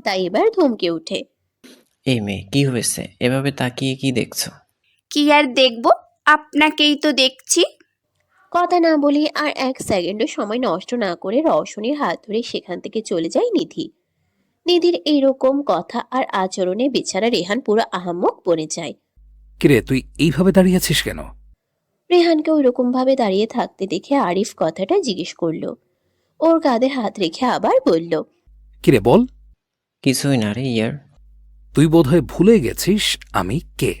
তাই এবার ধমকে ওঠে, এই মেয়ে, কি হয়েছে? এভাবে তাকিয়ে কি দেখছো? কি আর দেখবো, আপনাকেই তো দেখছি। কথা না বলে আর এক সেকেন্ডও সময় নষ্ট না করে রওশনীর হাত ধরে সেখান থেকে চলে যায় নিধি। নিধির এইরকম কথা আর আচরণে বেচারা রেহান পুরো আহাম্মক বনে যায়। কিরে, তুই এইভাবে দাঁড়িয়ে আছিস কেন? রেহানকে ওইরকম ভাবে দাঁড়িয়ে থাকতে দেখে আরিফ কথাটা জিজ্ঞেস করলো। ওর কাঁধে হাত রেখে আবার বলল, কিরে বল। কিছুই না রে ইয়ার। তুই বোধহয় ভুলে গেছিস আমি কে।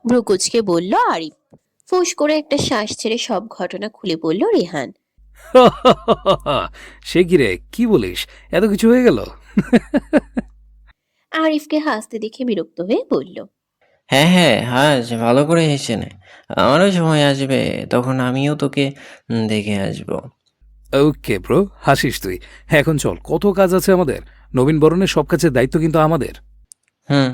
ভ্রুকুচকে বলল আরিফ। ফুঁস করে একটা শ্বাস ছেড়ে সব ঘটনা খুলে বলল রেহান। সে কিরে, কি বলিস? এত কিছু হয়ে গেল? আরিফকে হাসতে দেখে বিরক্ত হয়ে বলল, হ্যাঁ হ্যাঁ, হাস, ভালো করে হেসে নে। আমারও সময় আসবে, তখন আমিও তোকে দেখে আসবো। ওকে ব্রো, হাসিস তুই। এখন চল, কত কাজ আছে আমাদের। নবীন বরণের সব কাজের দায়িত্ব কিন্তু আমাদের। হুম।